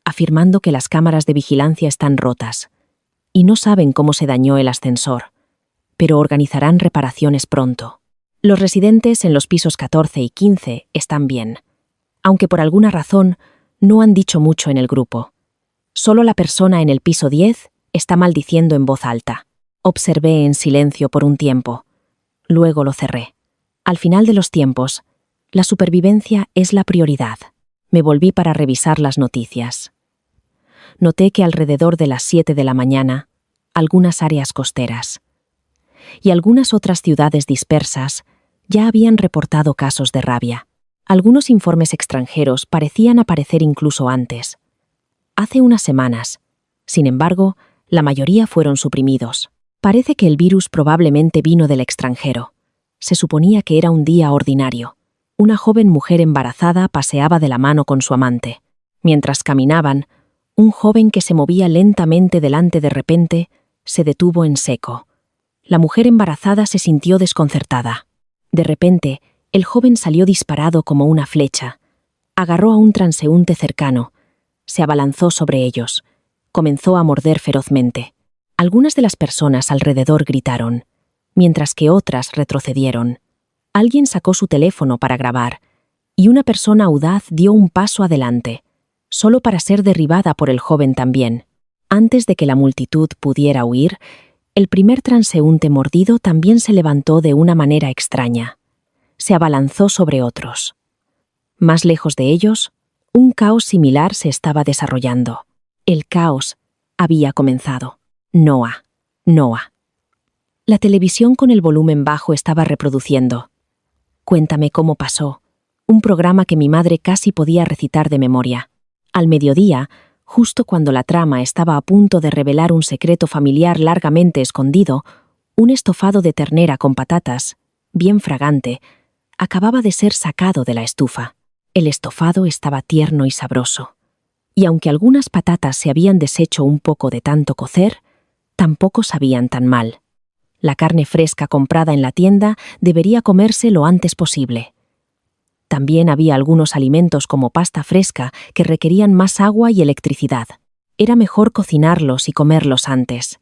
afirmando que las cámaras de vigilancia están rotas y no saben cómo se dañó el ascensor, pero organizarán reparaciones pronto. Los residentes en los pisos 14 y 15 están bien, aunque por alguna razón no han dicho mucho en el grupo. Solo la persona en el piso 10 está maldiciendo en voz alta. Observé en silencio por un tiempo. Luego lo cerré. Al final de los tiempos, la supervivencia es la prioridad. Me volví para revisar las noticias. Noté que alrededor de las 7 de la mañana, algunas áreas costeras y algunas otras ciudades dispersas ya habían reportado casos de rabia. Algunos informes extranjeros parecían aparecer incluso antes. Hace unas semanas. Sin embargo, la mayoría fueron suprimidos. Parece que el virus probablemente vino del extranjero. Se suponía que era un día ordinario. Una joven mujer embarazada paseaba de la mano con su amante. Mientras caminaban, un joven que se movía lentamente delante de repente se detuvo en seco. La mujer embarazada se sintió desconcertada. De repente, el joven salió disparado como una flecha. Agarró a un transeúnte cercano. Se abalanzó sobre ellos. Comenzó a morder ferozmente. Algunas de las personas alrededor gritaron, mientras que otras retrocedieron. Alguien sacó su teléfono para grabar, y una persona audaz dio un paso adelante, solo para ser derribada por el joven también. Antes de que la multitud pudiera huir, el primer transeúnte mordido también se levantó de una manera extraña. Se abalanzó sobre otros. Más lejos de ellos, un caos similar se estaba desarrollando. El caos había comenzado. Noah. La televisión con el volumen bajo estaba reproduciendo. Cuéntame cómo pasó. Un programa que mi madre casi podía recitar de memoria. Al mediodía, justo cuando la trama estaba a punto de revelar un secreto familiar largamente escondido, un estofado de ternera con patatas, bien fragante, acababa de ser sacado de la estufa. El estofado estaba tierno y sabroso. Y aunque algunas patatas se habían deshecho un poco de tanto cocer, tampoco sabían tan mal. La carne fresca comprada en la tienda debería comerse lo antes posible. También había algunos alimentos como pasta fresca que requerían más agua y electricidad. Era mejor cocinarlos y comerlos antes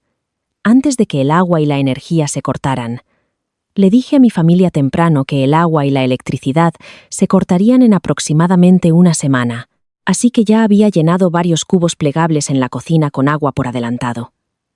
de que el agua y la energía se cortaran. Le dije a mi familia temprano que el agua y la electricidad se cortarían en aproximadamente una semana, así que ya había llenado varios cubos plegables en la cocina con agua por adelantado.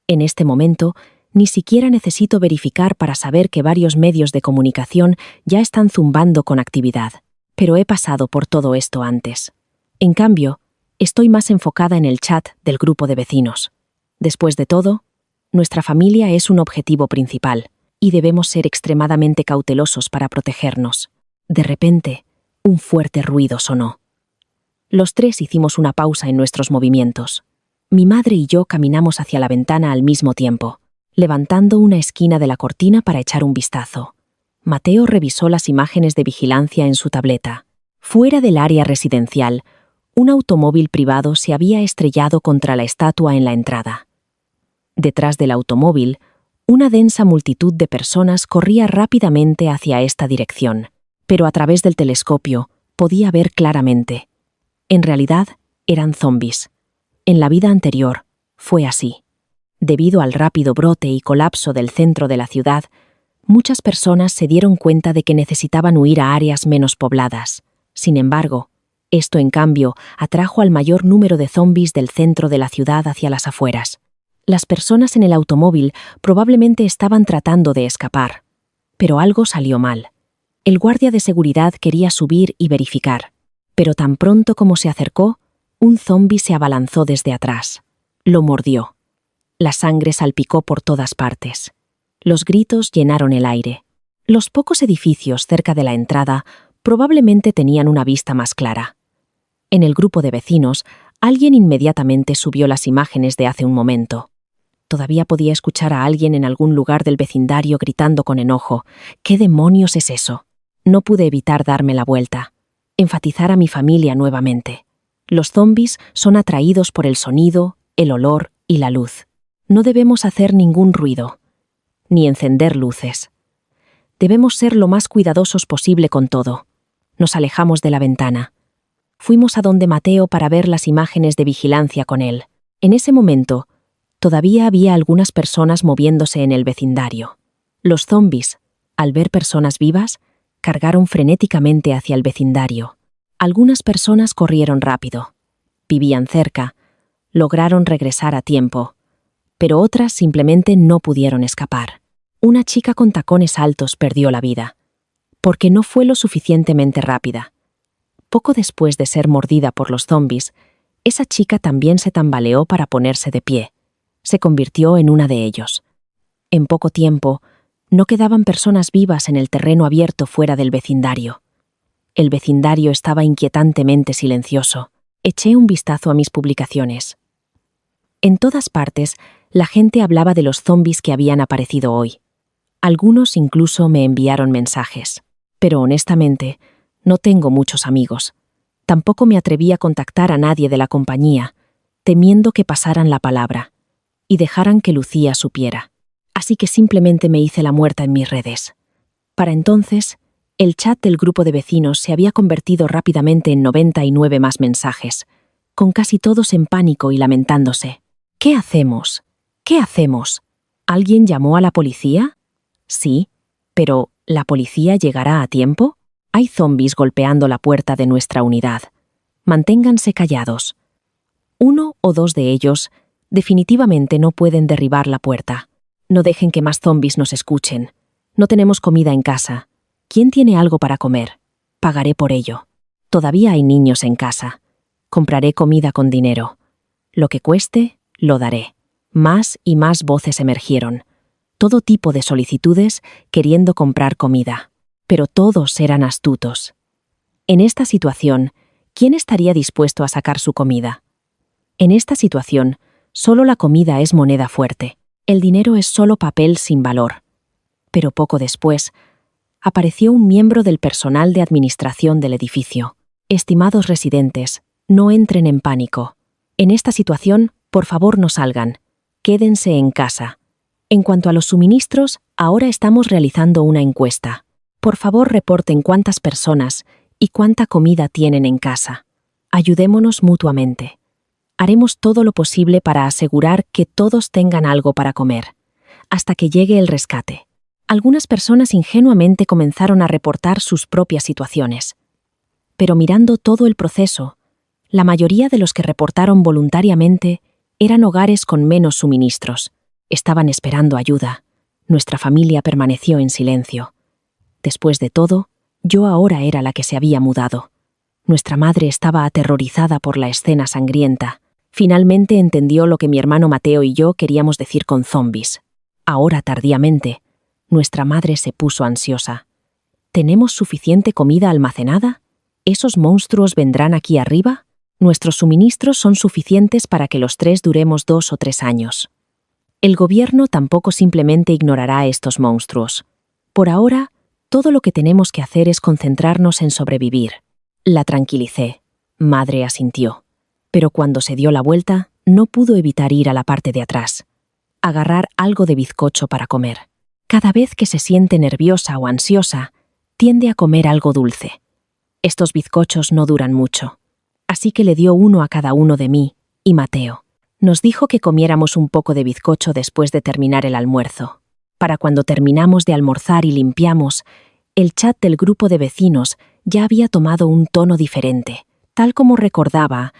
En este momento, ni siquiera necesito verificar para saber que varios medios de comunicación ya están zumbando con actividad. Pero he pasado por todo esto antes. En cambio, estoy más enfocada en el chat del grupo de vecinos. Después de todo, nuestra familia es un objetivo principal, y debemos ser extremadamente cautelosos para protegernos. De repente, un fuerte ruido sonó. Los tres hicimos una pausa en nuestros movimientos. Mi madre y yo caminamos hacia la ventana al mismo tiempo, levantando una esquina de la cortina para echar un vistazo. Mateo revisó las imágenes de vigilancia en su tableta. Fuera del área residencial, un automóvil privado se había estrellado contra la estatua en la entrada. Detrás del automóvil, una densa multitud de personas corría rápidamente hacia esta dirección, pero a través del telescopio podía ver claramente. En realidad, eran zombies. En la vida anterior, fue así. Debido al rápido brote y colapso del centro de la ciudad, muchas personas se dieron cuenta de que necesitaban huir a áreas menos pobladas. Sin embargo, esto en cambio atrajo al mayor número de zombies del centro de la ciudad hacia las afueras. Las personas en el automóvil probablemente estaban tratando de escapar, pero algo salió mal. El guardia de seguridad quería subir y verificar, pero tan pronto como se acercó, un zombi se abalanzó desde atrás. Lo mordió. La sangre salpicó por todas partes. Los gritos llenaron el aire. Los pocos edificios cerca de la entrada probablemente tenían una vista más clara. En el grupo de vecinos, alguien inmediatamente subió las imágenes de hace un momento. Todavía podía escuchar a alguien en algún lugar del vecindario gritando con enojo: ¿Qué demonios es eso? No pude evitar darme la vuelta, enfatizar a mi familia nuevamente. Los zombies son atraídos por el sonido, el olor y la luz. No debemos hacer ningún ruido, ni encender luces. Debemos ser lo más cuidadosos posible con todo. Nos alejamos de la ventana. Fuimos a donde Mateo para ver las imágenes de vigilancia con él. En ese momento, todavía había algunas personas moviéndose en el vecindario. Los zombis, al ver personas vivas, cargaron frenéticamente hacia el vecindario. Algunas personas corrieron rápido. Vivían cerca. Lograron regresar a tiempo. Pero otras simplemente no pudieron escapar. Una chica con tacones altos perdió la vida, porque no fue lo suficientemente rápida. Poco después de ser mordida por los zombis, esa chica también se tambaleó para ponerse de pie. Se convirtió en una de ellos. En poco tiempo, no quedaban personas vivas en el terreno abierto fuera del vecindario. El vecindario estaba inquietantemente silencioso. Eché un vistazo a mis publicaciones. En todas partes, la gente hablaba de los zombis que habían aparecido hoy. Algunos incluso me enviaron mensajes. Pero honestamente, no tengo muchos amigos. Tampoco me atreví a contactar a nadie de la compañía, temiendo que pasaran la palabra y dejaran que Lucía supiera. Así que simplemente me hice la muerta en mis redes. Para entonces, el chat del grupo de vecinos se había convertido rápidamente en 99 más mensajes, con casi todos en pánico y lamentándose. ¿Qué hacemos? ¿Qué hacemos? ¿Alguien llamó a la policía? Sí, pero ¿la policía llegará a tiempo? Hay zombis golpeando la puerta de nuestra unidad. Manténganse callados. 1 o 2 de ellos definitivamente no pueden derribar la puerta. No dejen que más zombis nos escuchen. No tenemos comida en casa. ¿Quién tiene algo para comer? Pagaré por ello. Todavía hay niños en casa. Compraré comida con dinero. Lo que cueste, lo daré. Más y más voces emergieron. Todo tipo de solicitudes queriendo comprar comida. Pero todos eran astutos. En esta situación, ¿quién estaría dispuesto a sacar su comida? En esta situación, solo la comida es moneda fuerte. El dinero es solo papel sin valor. Pero poco después, apareció un miembro del personal de administración del edificio. Estimados residentes, no entren en pánico. En esta situación, por favor no salgan. Quédense en casa. En cuanto a los suministros, ahora estamos realizando una encuesta. Por favor, reporten cuántas personas y cuánta comida tienen en casa. Ayudémonos mutuamente. Haremos todo lo posible para asegurar que todos tengan algo para comer, hasta que llegue el rescate. Algunas personas ingenuamente comenzaron a reportar sus propias situaciones. Pero mirando todo el proceso, la mayoría de los que reportaron voluntariamente eran hogares con menos suministros. Estaban esperando ayuda. Nuestra familia permaneció en silencio. Después de todo, yo ahora era la que se había mudado. Nuestra madre estaba aterrorizada por la escena sangrienta. Finalmente entendió lo que mi hermano Mateo y yo queríamos decir con zombis. Ahora, tardíamente, nuestra madre se puso ansiosa. ¿Tenemos suficiente comida almacenada? ¿Esos monstruos vendrán aquí arriba? Nuestros suministros son suficientes para que los 3 duremos 2 o 3 años. El gobierno tampoco simplemente ignorará a estos monstruos. Por ahora, todo lo que tenemos que hacer es concentrarnos en sobrevivir. La tranquilicé. Madre asintió. Pero cuando se dio la vuelta, no pudo evitar ir a la parte de atrás. Agarrar algo de bizcocho para comer. Cada vez que se siente nerviosa o ansiosa, tiende a comer algo dulce. Estos bizcochos no duran mucho. Así que le dio uno a cada uno de mí y Mateo. Nos dijo que comiéramos un poco de bizcocho después de terminar el almuerzo. Para cuando terminamos de almorzar y limpiamos, el chat del grupo de vecinos ya había tomado un tono diferente. Tal como recordaba,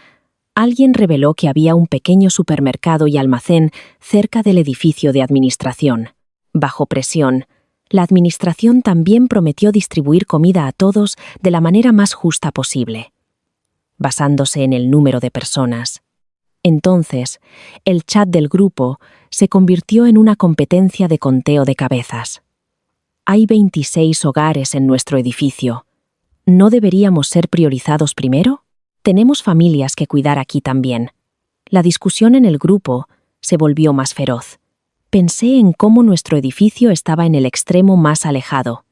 alguien reveló que había un pequeño supermercado y almacén cerca del edificio de administración. Bajo presión, la administración también prometió distribuir comida a todos de la manera más justa posible, basándose en el número de personas. Entonces, el chat del grupo se convirtió en una competencia de conteo de cabezas. Hay 26 hogares en nuestro edificio. ¿No deberíamos ser priorizados primero? Tenemos familias que cuidar aquí también. La discusión en el grupo se volvió más feroz. Pensé en cómo nuestro edificio estaba en el extremo más alejado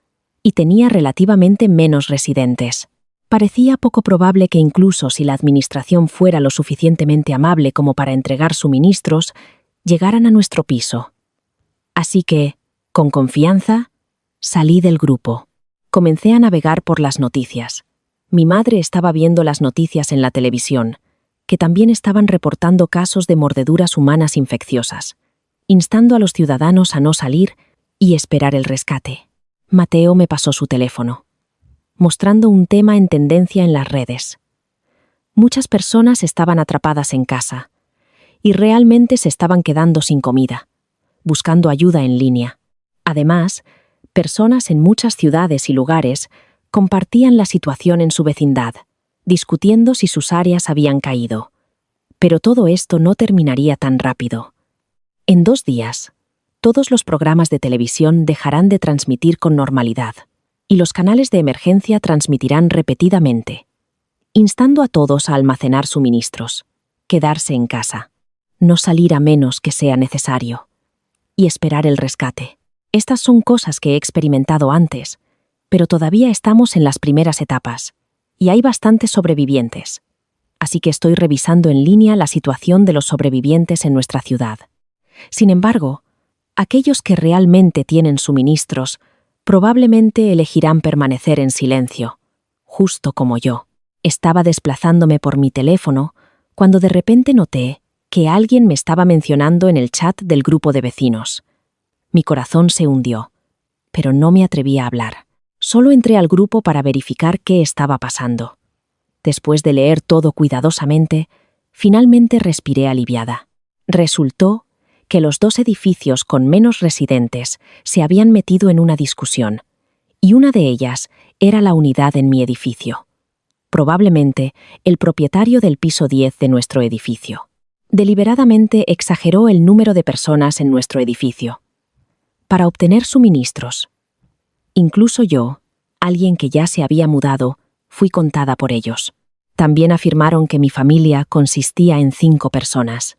y tenía relativamente menos residentes. Parecía poco probable que incluso si la administración fuera lo suficientemente amable como para entregar suministros, llegaran a nuestro piso. Así que, con confianza, salí del grupo. Comencé a navegar por las noticias. Mi madre estaba viendo las noticias en la televisión, que también estaban reportando casos de mordeduras humanas infecciosas, instando a los ciudadanos a no salir y esperar el rescate. Mateo me pasó su teléfono, mostrando un tema en tendencia en las redes. Muchas personas estaban atrapadas en casa y realmente se estaban quedando sin comida, buscando ayuda en línea. Además, personas en muchas ciudades y lugares compartían la situación en su vecindad, discutiendo si sus áreas habían caído. Pero todo esto no terminaría tan rápido. En 2 días, todos los programas de televisión dejarán de transmitir con normalidad, y los canales de emergencia transmitirán repetidamente, instando a todos a almacenar suministros, quedarse en casa, no salir a menos que sea necesario, y esperar el rescate. Estas son cosas que he experimentado antes, pero todavía estamos en las primeras etapas, y hay bastantes sobrevivientes. Así que estoy revisando en línea la situación de los sobrevivientes en nuestra ciudad. Sin embargo, aquellos que realmente tienen suministros probablemente elegirán permanecer en silencio, justo como yo. Estaba desplazándome por mi teléfono cuando de repente noté que alguien me estaba mencionando en el chat del grupo de vecinos. Mi corazón se hundió, pero no me atreví a hablar. Solo entré al grupo para verificar qué estaba pasando. Después de leer todo cuidadosamente, finalmente respiré aliviada. Resultó que los 2 edificios con menos residentes se habían metido en una discusión, y una de ellas era la unidad en mi edificio. Probablemente el propietario del piso 10 de nuestro edificio. Deliberadamente exageró el número de personas en nuestro edificio para obtener suministros. Incluso yo, alguien que ya se había mudado, fui contada por ellos. También afirmaron que mi familia consistía en 5 personas,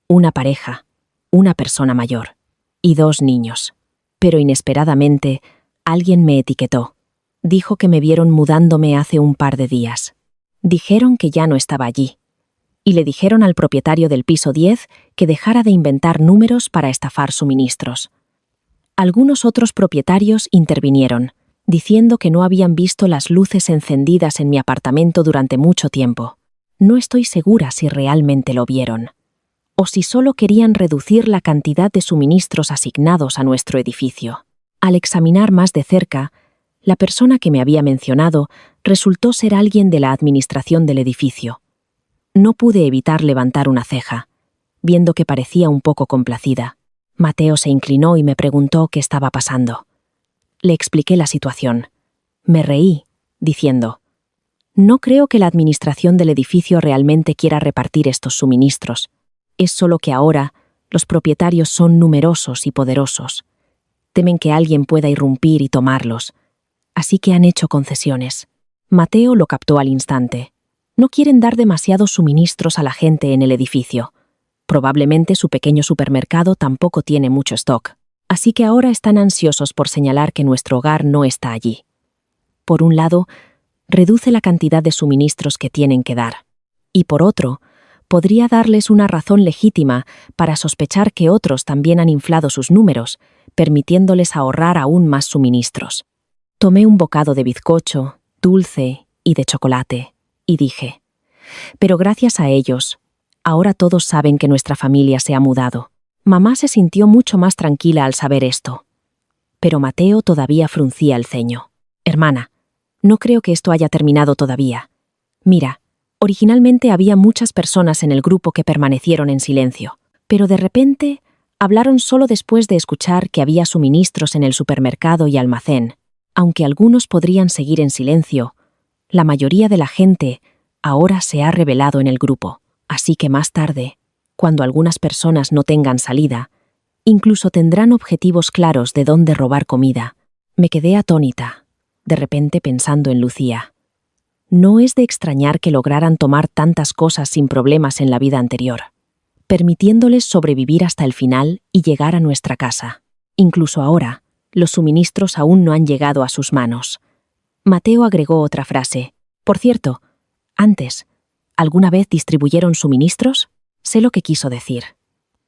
una pareja, una persona mayor y 2 niños. Pero inesperadamente, alguien me etiquetó. Dijo que me vieron mudándome hace un par de días. Dijeron que ya no estaba allí. Y le dijeron al propietario del piso 10 que dejara de inventar números para estafar suministros. Algunos otros propietarios intervinieron, diciendo que no habían visto las luces encendidas en mi apartamento durante mucho tiempo. No estoy segura si realmente lo vieron, o si solo querían reducir la cantidad de suministros asignados a nuestro edificio. Al examinar más de cerca, la persona que me había mencionado resultó ser alguien de la administración del edificio. No pude evitar levantar una ceja, viendo que parecía un poco complacida. Mateo se inclinó y me preguntó qué estaba pasando. Le expliqué la situación. Me reí, diciendo: «No creo que la administración del edificio realmente quiera repartir estos suministros. Es solo que ahora los propietarios son numerosos y poderosos. Temen que alguien pueda irrumpir y tomarlos. Así que han hecho concesiones». Mateo lo captó al instante. No quieren dar demasiados suministros a la gente en el edificio. Probablemente su pequeño supermercado tampoco tiene mucho stock. Así que ahora están ansiosos por señalar que nuestro hogar no está allí. Por un lado, reduce la cantidad de suministros que tienen que dar. Y por otro, podría darles una razón legítima para sospechar que otros también han inflado sus números, permitiéndoles ahorrar aún más suministros. Tomé un bocado de bizcocho, dulce y de chocolate, y dije: «Pero gracias a ellos, ahora todos saben que nuestra familia se ha mudado». Mamá se sintió mucho más tranquila al saber esto. Pero Mateo todavía fruncía el ceño. «Hermana, no creo que esto haya terminado todavía. Mira, originalmente había muchas personas en el grupo que permanecieron en silencio, pero de repente hablaron solo después de escuchar que había suministros en el supermercado y almacén. Aunque algunos podrían seguir en silencio, la mayoría de la gente ahora se ha rebelado en el grupo. Así que más tarde, cuando algunas personas no tengan salida, incluso tendrán objetivos claros de dónde robar comida». Me quedé atónita, de repente pensando en Lucía. No es de extrañar que lograran tomar tantas cosas sin problemas en la vida anterior, permitiéndoles sobrevivir hasta el final y llegar a nuestra casa. Incluso ahora, los suministros aún no han llegado a sus manos. Mateo agregó otra frase. «Por cierto, antes, ¿alguna vez distribuyeron suministros?». Sé lo que quiso decir.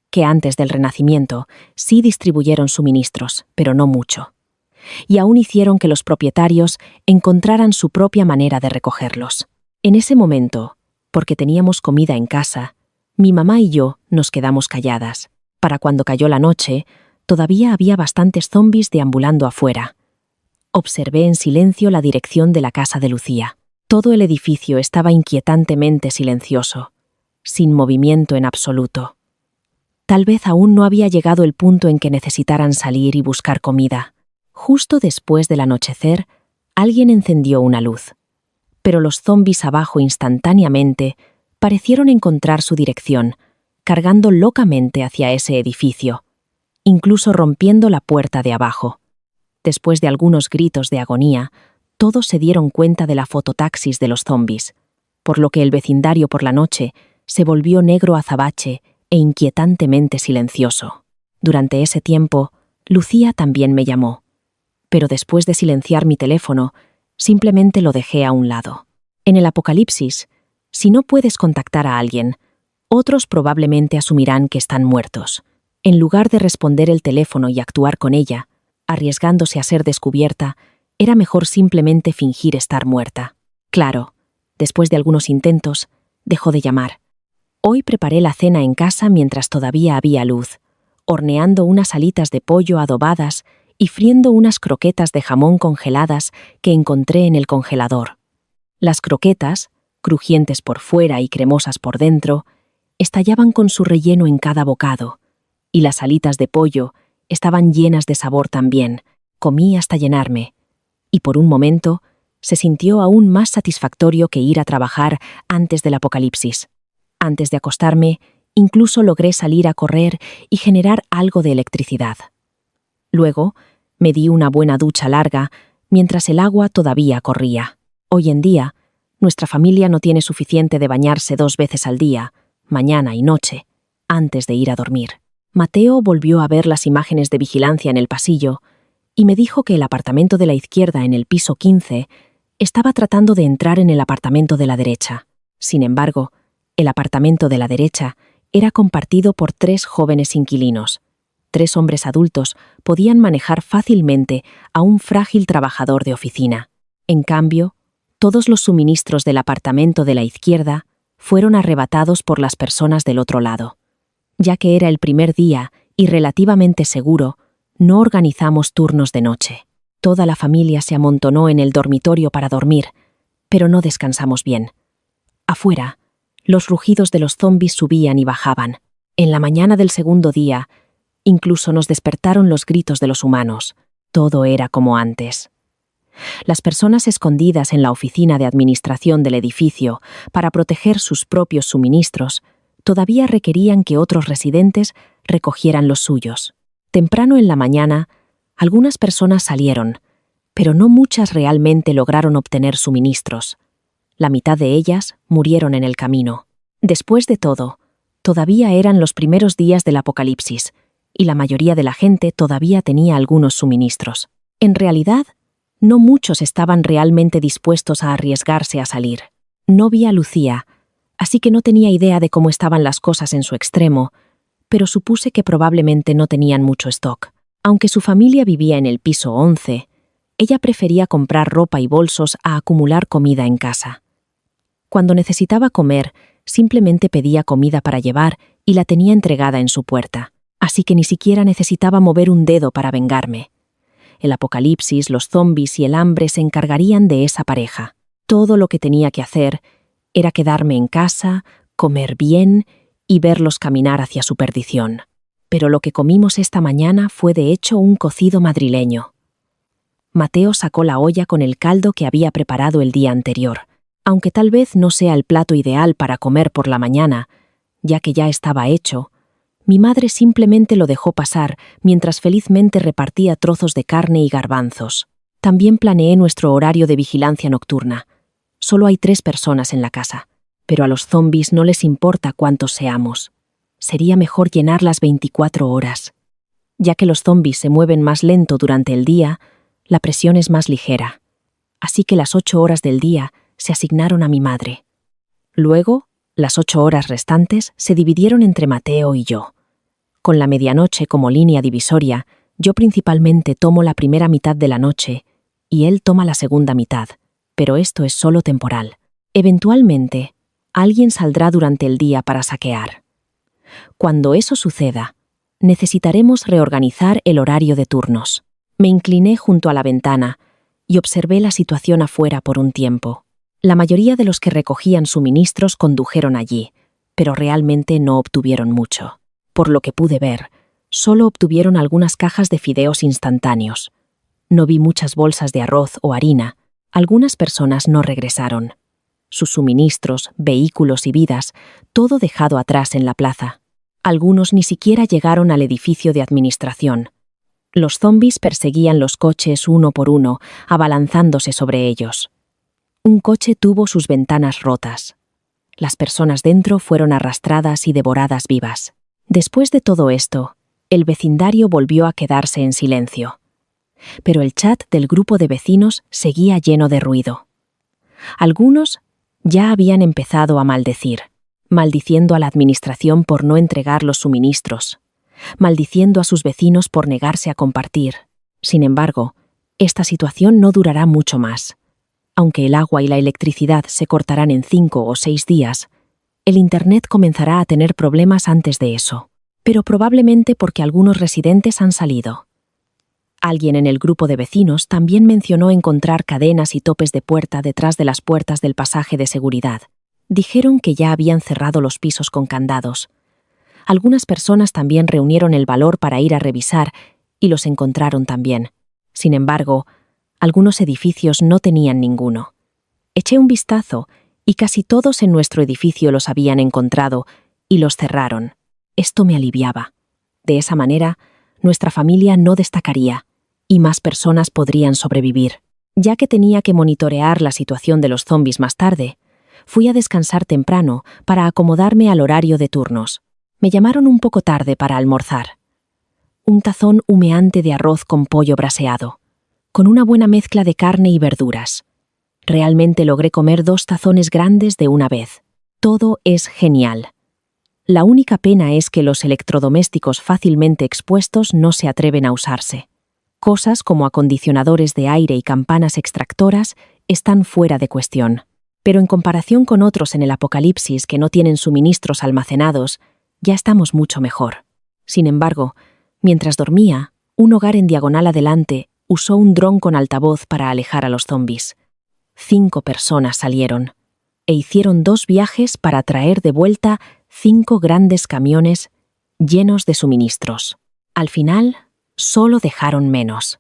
Que antes del Renacimiento sí distribuyeron suministros, pero no mucho. y aún hicieron que los propietarios encontraran su propia manera de recogerlos. En ese momento, porque teníamos comida en casa, mi mamá y yo nos quedamos calladas. Para cuando cayó la noche, todavía había bastantes zombis deambulando afuera. Observé en silencio la dirección de la casa de Lucía. Todo el edificio estaba inquietantemente silencioso, sin movimiento en absoluto. Tal vez aún no había llegado el punto en que necesitaran salir y buscar comida. Justo después del anochecer, alguien encendió una luz. Pero los zombis abajo instantáneamente parecieron encontrar su dirección, cargando locamente hacia ese edificio, incluso rompiendo la puerta de abajo. Después de algunos gritos de agonía, todos se dieron cuenta de la fototaxis de los zombis, por lo que el vecindario por la noche se volvió negro azabache e inquietantemente silencioso. Durante ese tiempo, Lucía también me llamó, pero después de silenciar mi teléfono, simplemente lo dejé a un lado. En el apocalipsis, si no puedes contactar a alguien, otros probablemente asumirán que están muertos. En lugar de responder el teléfono y actuar con ella, arriesgándose a ser descubierta, era mejor simplemente fingir estar muerta. Claro, después de algunos intentos, dejó de llamar. Hoy preparé la cena en casa mientras todavía había luz, horneando unas alitas de pollo adobadas y friendo unas croquetas de jamón congeladas que encontré en el congelador. Las croquetas, crujientes por fuera y cremosas por dentro, estallaban con su relleno en cada bocado, y las alitas de pollo estaban llenas de sabor también. Comí hasta llenarme, y por un momento se sintió aún más satisfactorio que ir a trabajar antes del apocalipsis. Antes de acostarme, incluso logré salir a correr y generar algo de electricidad. Luego, me di una buena ducha larga mientras el agua todavía corría. Hoy en día, nuestra familia no tiene suficiente de bañarse 2 veces al día, mañana y noche, antes de ir a dormir. Mateo volvió a ver las imágenes de vigilancia en el pasillo y me dijo que el apartamento de la izquierda en el piso 15 estaba tratando de entrar en el apartamento de la derecha. Sin embargo, el apartamento de la derecha era compartido por 3 jóvenes inquilinos. 3 hombres adultos podían manejar fácilmente a un frágil trabajador de oficina. En cambio, todos los suministros del apartamento de la izquierda fueron arrebatados por las personas del otro lado. Ya que era el primer día y relativamente seguro, no organizamos turnos de noche. Toda la familia se amontonó en el dormitorio para dormir, pero no descansamos bien. Afuera, los rugidos de los zombis subían y bajaban. En la mañana del segundo día, incluso nos despertaron los gritos de los humanos. Todo era como antes. Las personas escondidas en la oficina de administración del edificio para proteger sus propios suministros todavía requerían que otros residentes recogieran los suyos. Temprano en la mañana, algunas personas salieron, pero no muchas realmente lograron obtener suministros. La mitad de ellas murieron en el camino. Después de todo, todavía eran los primeros días del apocalipsis, y la mayoría de la gente todavía tenía algunos suministros. En realidad, no muchos estaban realmente dispuestos a arriesgarse a salir. No vi a Lucía, así que no tenía idea de cómo estaban las cosas en su extremo, pero supuse que probablemente no tenían mucho stock. Aunque su familia vivía en el piso 11, ella prefería comprar ropa y bolsos a acumular comida en casa. Cuando necesitaba comer, simplemente pedía comida para llevar y la tenía entregada en su puerta, así que ni siquiera necesitaba mover un dedo para vengarme. El apocalipsis, los zombis y el hambre se encargarían de esa pareja. Todo lo que tenía que hacer era quedarme en casa, comer bien y verlos caminar hacia su perdición. Pero lo que comimos esta mañana fue de hecho un cocido madrileño. Mateo sacó la olla con el caldo que había preparado el día anterior. Aunque tal vez no sea el plato ideal para comer por la mañana, ya que ya estaba hecho, mi madre simplemente lo dejó pasar mientras felizmente repartía trozos de carne y garbanzos. También planeé nuestro horario de vigilancia nocturna. Solo hay 3 personas en la casa, pero a los zombis no les importa cuántos seamos. Sería mejor llenar las 24 horas. Ya que los zombis se mueven más lento durante el día, la presión es más ligera. Así que las 8 horas del día se asignaron a mi madre. Luego, las 8 horas restantes se dividieron entre Mateo y yo. Con la medianoche como línea divisoria, Yo principalmente tomo la primera mitad de la noche y él toma la segunda mitad, pero esto es solo temporal. Eventualmente, alguien saldrá durante el día para saquear. Cuando eso suceda, necesitaremos reorganizar el horario de turnos. Me incliné junto a la ventana y observé la situación afuera por un tiempo. La mayoría de los que recogían suministros condujeron allí, pero realmente no obtuvieron mucho. Por lo que pude ver, solo obtuvieron algunas cajas de fideos instantáneos. No vi muchas bolsas de arroz o harina. Algunas personas no regresaron. Sus suministros, vehículos y vidas, todo dejado atrás en la plaza. Algunos ni siquiera llegaron al edificio de administración. Los zombis perseguían los coches uno por uno, abalanzándose sobre ellos. Un coche tuvo sus ventanas rotas. Las personas dentro fueron arrastradas y devoradas vivas. Después de todo esto, el vecindario volvió a quedarse en silencio. Pero el chat del grupo de vecinos seguía lleno de ruido. Algunos ya habían empezado a maldecir, maldiciendo a la administración por no entregar los suministros, maldiciendo a sus vecinos por negarse a compartir. Sin embargo, esta situación no durará mucho más. Aunque el agua y la electricidad se cortarán en 5 o 6 días, el Internet comenzará a tener problemas antes de eso, pero probablemente porque algunos residentes han salido. Alguien en el grupo de vecinos también mencionó encontrar cadenas y topes de puerta detrás de las puertas del pasaje de seguridad. Dijeron que ya habían cerrado los pisos con candados. Algunas personas también reunieron el valor para ir a revisar y los encontraron también. Sin embargo, algunos edificios no tenían ninguno. Eché un vistazo y casi todos en nuestro edificio los habían encontrado y los cerraron. Esto me aliviaba. De esa manera, nuestra familia no destacaría y más personas podrían sobrevivir. Ya que tenía que monitorear la situación de los zombis más tarde, fui a descansar temprano para acomodarme al horario de turnos. Me llamaron un poco tarde para almorzar. Un tazón humeante de arroz con pollo braseado, con una buena mezcla de carne y verduras. Realmente logré comer 2 tazones grandes de una vez. Todo es genial. La única pena es que los electrodomésticos fácilmente expuestos no se atreven a usarse. Cosas como acondicionadores de aire y campanas extractoras están fuera de cuestión. Pero en comparación con otros en el apocalipsis que no tienen suministros almacenados, ya estamos mucho mejor. Sin embargo, mientras dormía, un hogar en diagonal adelante usó un dron con altavoz para alejar a los zombis. 5 personas salieron e hicieron 2 viajes para traer de vuelta 5 grandes camiones llenos de suministros. Al final, solo dejaron menos.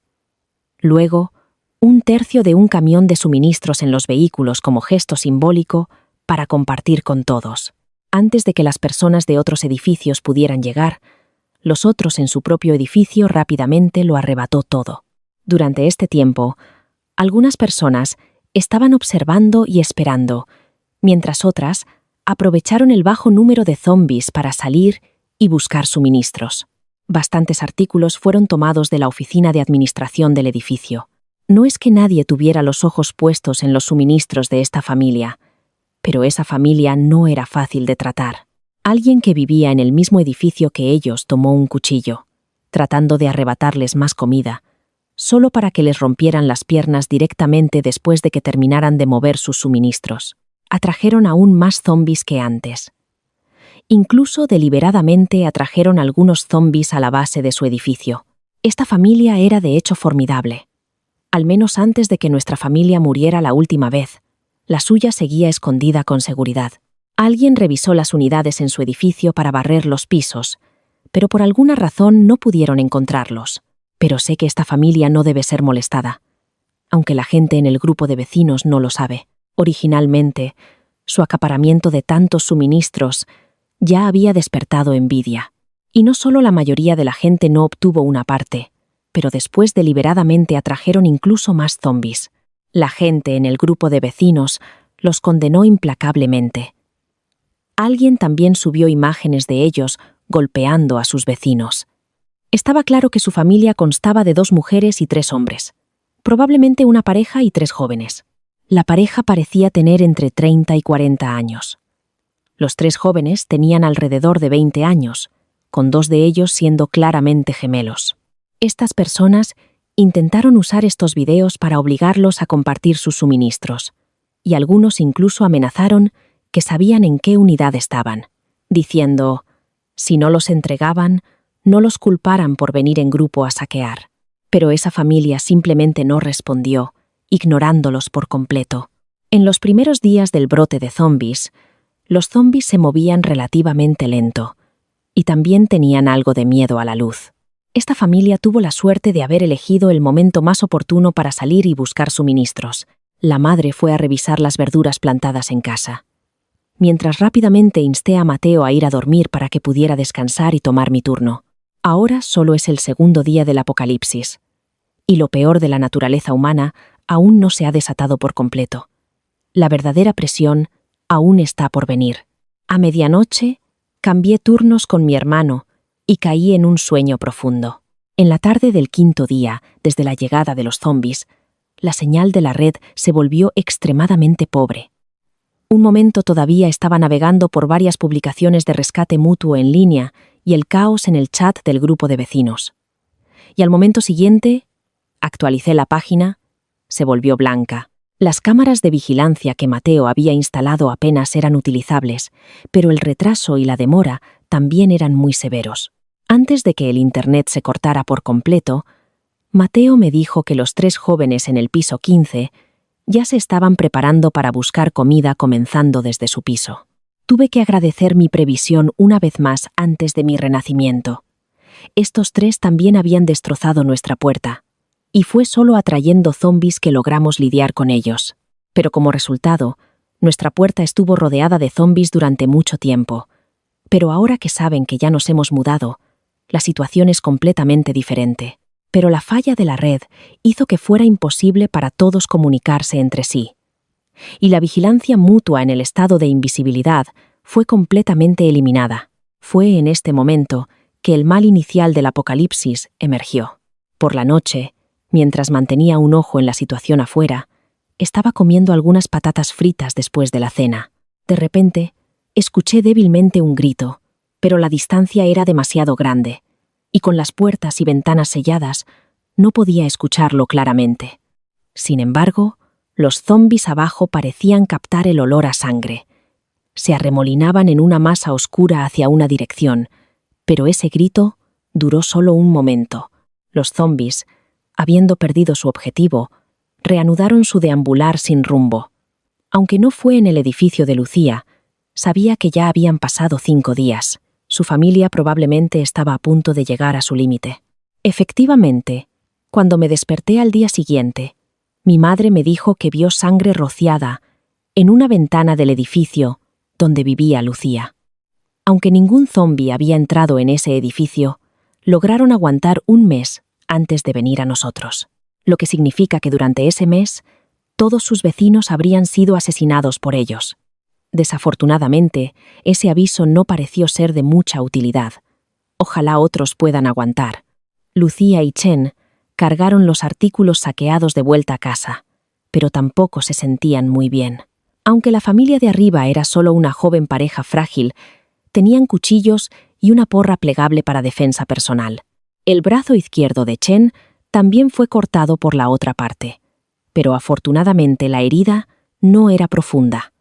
Luego, 1/3 de un camión de suministros en los vehículos como gesto simbólico para compartir con todos. Antes de que las personas de otros edificios pudieran llegar, los otros en su propio edificio rápidamente lo arrebató todo. Durante este tiempo, algunas personas estaban observando y esperando, mientras otras aprovecharon el bajo número de zombis para salir y buscar suministros. Bastantes artículos fueron tomados de la oficina de administración del edificio. No es que nadie tuviera los ojos puestos en los suministros de esta familia, pero esa familia no era fácil de tratar. Alguien que vivía en el mismo edificio que ellos tomó un cuchillo, tratando de arrebatarles más comida, solo para que les rompieran las piernas directamente después de que terminaran de mover sus suministros. Atrajeron aún más zombis que antes. Incluso deliberadamente atrajeron algunos zombis a la base de su edificio. Esta familia era de hecho formidable. Al menos antes de que nuestra familia muriera la última vez, la suya seguía escondida con seguridad. Alguien revisó las unidades en su edificio para barrer los pisos, pero por alguna razón no pudieron encontrarlos. Pero sé que esta familia no debe ser molestada, aunque la gente en el grupo de vecinos no lo sabe. Originalmente, su acaparamiento de tantos suministros ya había despertado envidia. Y no solo la mayoría de la gente no obtuvo una parte, pero después deliberadamente atrajeron incluso más zombis. La gente en el grupo de vecinos los condenó implacablemente. Alguien también subió imágenes de ellos golpeando a sus vecinos. Estaba claro que su familia constaba de 2 mujeres y 3 hombres, probablemente una pareja y 3 jóvenes. La pareja parecía tener entre 30 y 40 años. Los 3 jóvenes tenían alrededor de 20 años, con 2 de ellos siendo claramente gemelos. Estas personas intentaron usar estos videos para obligarlos a compartir sus suministros, y algunos incluso amenazaron que sabían en qué unidad estaban, diciendo, si no los entregaban, no los culparan por venir en grupo a saquear. Pero esa familia simplemente no respondió, ignorándolos por completo. En los primeros días del brote de zombies, los zombies se movían relativamente lento, y también tenían algo de miedo a la luz. Esta familia tuvo la suerte de haber elegido el momento más oportuno para salir y buscar suministros. La madre fue a revisar las verduras plantadas en casa, mientras rápidamente insté a Mateo a ir a dormir para que pudiera descansar y tomar mi turno. Ahora solo es el segundo día del apocalipsis, y lo peor de la naturaleza humana aún no se ha desatado por completo. La verdadera presión aún está por venir. A medianoche, cambié turnos con mi hermano y caí en un sueño profundo. En la tarde del quinto día, desde la llegada de los zombies, la señal de la red se volvió extremadamente pobre. Un momento todavía estaba navegando por varias publicaciones de rescate mutuo en línea y el caos en el chat del grupo de vecinos. Y al momento siguiente, actualicé la página, se volvió blanca. Las cámaras de vigilancia que Mateo había instalado apenas eran utilizables, pero el retraso y la demora también eran muy severos. Antes de que el internet se cortara por completo, Mateo me dijo que los 3 jóvenes en el piso 15 ya se estaban preparando para buscar comida comenzando desde su piso. Tuve que agradecer mi previsión una vez más antes de mi renacimiento. Estos 3 también habían destrozado nuestra puerta, y fue solo atrayendo zombies que logramos lidiar con ellos. Pero como resultado, nuestra puerta estuvo rodeada de zombies durante mucho tiempo. Pero ahora que saben que ya nos hemos mudado, la situación es completamente diferente. Pero la falla de la red hizo que fuera imposible para todos comunicarse entre sí. Y la vigilancia mutua en el estado de invisibilidad fue completamente eliminada. Fue en este momento que el mal inicial del apocalipsis emergió. Por la noche, mientras mantenía un ojo en la situación afuera, estaba comiendo algunas patatas fritas después de la cena. De repente, escuché débilmente un grito, pero la distancia era demasiado grande, y con las puertas y ventanas selladas, no podía escucharlo claramente. Sin embargo, los zombies abajo parecían captar el olor a sangre. Se arremolinaban en una masa oscura hacia una dirección, pero ese grito duró solo un momento. Los zombies, habiendo perdido su objetivo, reanudaron su deambular sin rumbo. Aunque no fue en el edificio de Lucía, sabía que ya habían pasado 5 días. Su familia probablemente estaba a punto de llegar a su límite. Efectivamente, cuando me desperté al día siguiente, mi madre me dijo que vio sangre rociada en una ventana del edificio donde vivía Lucía. Aunque ningún zombi había entrado en ese edificio, lograron aguantar un mes antes de venir a nosotros, lo que significa que durante ese mes todos sus vecinos habrían sido asesinados por ellos. Desafortunadamente, ese aviso no pareció ser de mucha utilidad. Ojalá otros puedan aguantar. Lucía y Chen cargaron los artículos saqueados de vuelta a casa, pero tampoco se sentían muy bien. Aunque la familia de arriba era solo una joven pareja frágil, tenían cuchillos y una porra plegable para defensa personal. El brazo izquierdo de Chen también fue cortado por la otra parte, pero afortunadamente la herida no era profunda,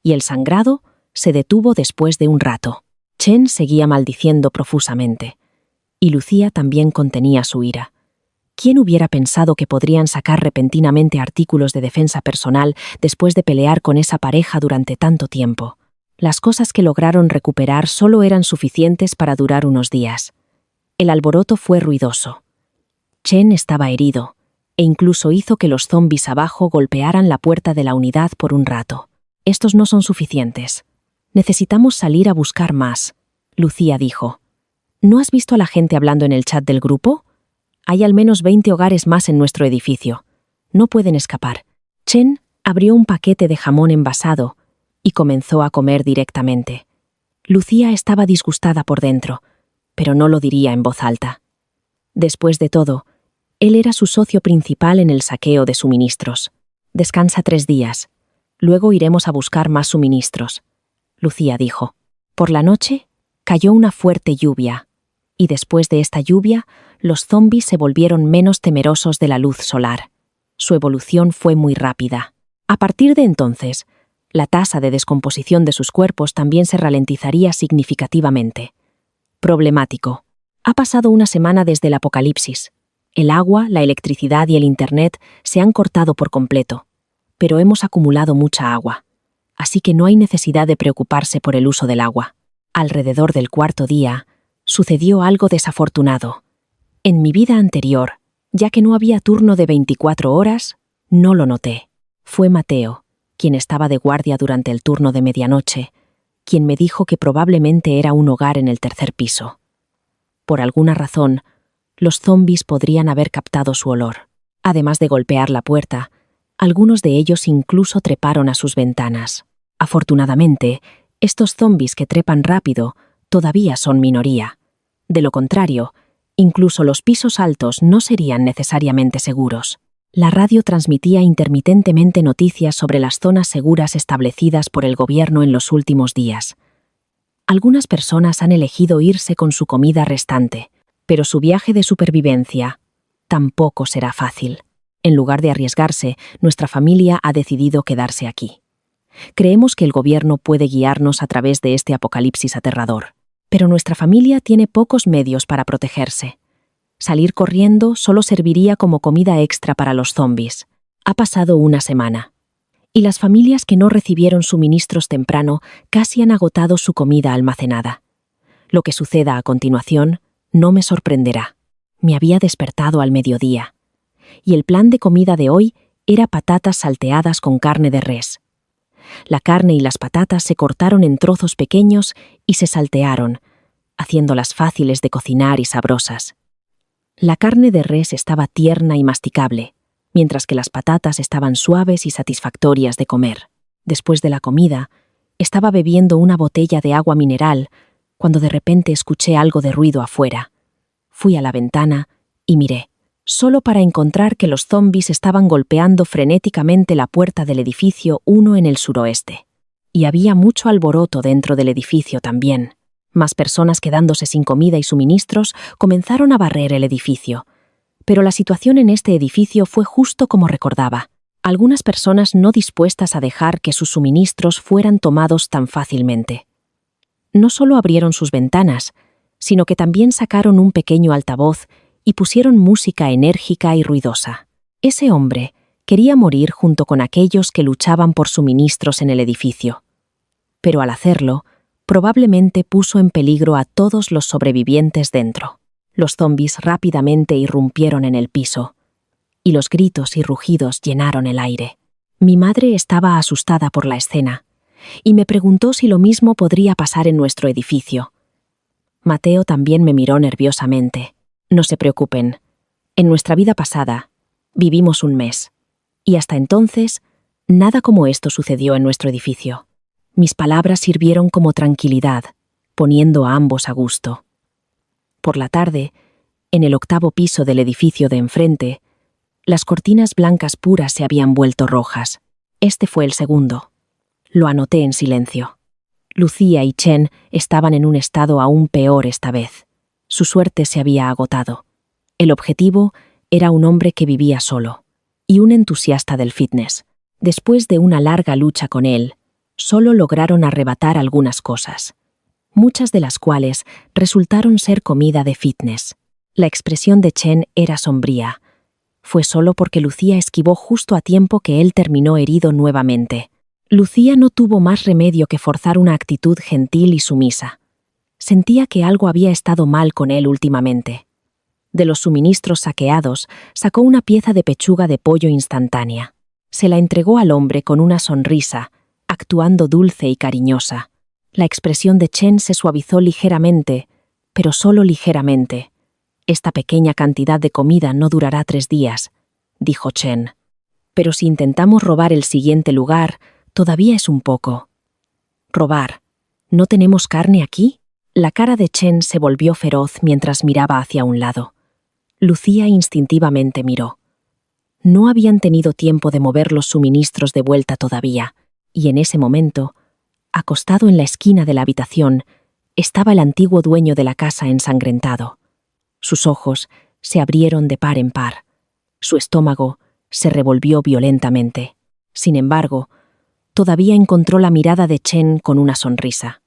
y el sangrado se detuvo después de un rato. Chen seguía maldiciendo profusamente, y Lucía también contenía su ira. ¿Quién hubiera pensado que podrían sacar repentinamente artículos de defensa personal después de pelear con esa pareja durante tanto tiempo? Las cosas que lograron recuperar solo eran suficientes para durar unos días. El alboroto fue ruidoso. Chen estaba herido, e incluso hizo que los zombies abajo golpearan la puerta de la unidad por un rato. Estos no son suficientes. Necesitamos salir a buscar más, Lucía dijo. ¿No has visto a la gente hablando en el chat del grupo? Hay al menos 20 hogares más en nuestro edificio. No pueden escapar. Chen abrió un paquete de jamón envasado y comenzó a comer directamente. Lucía estaba disgustada por dentro, pero no lo diría en voz alta. Después de todo, él era su socio principal en el saqueo de suministros. Descansa 3 días. Luego iremos a buscar más suministros, Lucía dijo. Por la noche, cayó una fuerte lluvia, y después de esta lluvia, los zombis se volvieron menos temerosos de la luz solar. Su evolución fue muy rápida. A partir de entonces, la tasa de descomposición de sus cuerpos también se ralentizaría significativamente. Problemático. Ha pasado una semana desde el apocalipsis. El agua, la electricidad y el Internet se han cortado por completo, pero hemos acumulado mucha agua, así que no hay necesidad de preocuparse por el uso del agua. Alrededor del cuarto día, sucedió algo desafortunado. En mi vida anterior, ya que no había turno de 24 horas, no lo noté. Fue Mateo, quien estaba de guardia durante el turno de medianoche, quien me dijo que probablemente era un hogar en el tercer piso. Por alguna razón, los zombis podrían haber captado su olor. Además de golpear la puerta, algunos de ellos incluso treparon a sus ventanas. Afortunadamente, estos zombis que trepan rápido todavía son minoría. De lo contrario, incluso los pisos altos no serían necesariamente seguros. La radio transmitía intermitentemente noticias sobre las zonas seguras establecidas por el gobierno en los últimos días. Algunas personas han elegido irse con su comida restante, pero su viaje de supervivencia tampoco será fácil. En lugar de arriesgarse, nuestra familia ha decidido quedarse aquí. Creemos que el gobierno puede guiarnos a través de este apocalipsis aterrador, pero nuestra familia tiene pocos medios para protegerse. Salir corriendo solo serviría como comida extra para los zombis. Ha pasado una semana, y las familias que no recibieron suministros temprano casi han agotado su comida almacenada. Lo que suceda a continuación no me sorprenderá. Me había despertado al mediodía, y el plan de comida de hoy era patatas salteadas con carne de res. La carne y las patatas se cortaron en trozos pequeños y se saltearon, haciéndolas fáciles de cocinar y sabrosas. La carne de res estaba tierna y masticable, mientras que las patatas estaban suaves y satisfactorias de comer. Después de la comida, estaba bebiendo una botella de agua mineral cuando de repente escuché algo de ruido afuera. Fui a la ventana y miré, solo para encontrar que los zombis estaban golpeando frenéticamente la puerta del edificio 1 en el suroeste. Y había mucho alboroto dentro del edificio también. Más personas quedándose sin comida y suministros comenzaron a barrer el edificio. Pero la situación en este edificio fue justo como recordaba. Algunas personas no dispuestas a dejar que sus suministros fueran tomados tan fácilmente. No solo abrieron sus ventanas, sino que también sacaron un pequeño altavoz y pusieron música enérgica y ruidosa. Ese hombre quería morir junto con aquellos que luchaban por suministros en el edificio. Pero al hacerlo, probablemente puso en peligro a todos los sobrevivientes dentro. Los zombis rápidamente irrumpieron en el piso, y los gritos y rugidos llenaron el aire. Mi madre estaba asustada por la escena, y me preguntó si lo mismo podría pasar en nuestro edificio. Mateo también me miró nerviosamente. No se preocupen. En nuestra vida pasada, vivimos un mes, y hasta entonces, nada como esto sucedió en nuestro edificio. Mis palabras sirvieron como tranquilidad, poniendo a ambos a gusto. Por la tarde, en el 8º piso del edificio de enfrente, las cortinas blancas puras se habían vuelto rojas. Este fue el segundo. Lo anoté en silencio. Lucía y Chen estaban en un estado aún peor esta vez. Su suerte se había agotado. El objetivo era un hombre que vivía solo, y un entusiasta del fitness. Después de una larga lucha con él, solo lograron arrebatar algunas cosas, muchas de las cuales resultaron ser comida de fitness. La expresión de Chen era sombría. Fue solo porque Lucía esquivó justo a tiempo que él terminó herido nuevamente. Lucía no tuvo más remedio que forzar una actitud gentil y sumisa. Sentía que algo había estado mal con él últimamente. De los suministros saqueados, sacó una pieza de pechuga de pollo instantánea. Se la entregó al hombre con una sonrisa, actuando dulce y cariñosa. La expresión de Chen se suavizó ligeramente, pero solo ligeramente. «Esta pequeña cantidad de comida no durará 3 días», dijo Chen. «Pero si intentamos robar el siguiente lugar, todavía es un poco». «¿Robar? ¿No tenemos carne aquí?» La cara de Chen se volvió feroz mientras miraba hacia un lado. Lucía instintivamente miró. No habían tenido tiempo de mover los suministros de vuelta todavía, y en ese momento, acostado en la esquina de la habitación, estaba el antiguo dueño de la casa ensangrentado. Sus ojos, se abrieron de par en par. Su estómago se revolvió violentamente. Sin embargo, todavía encontró la mirada de Chen con una sonrisa.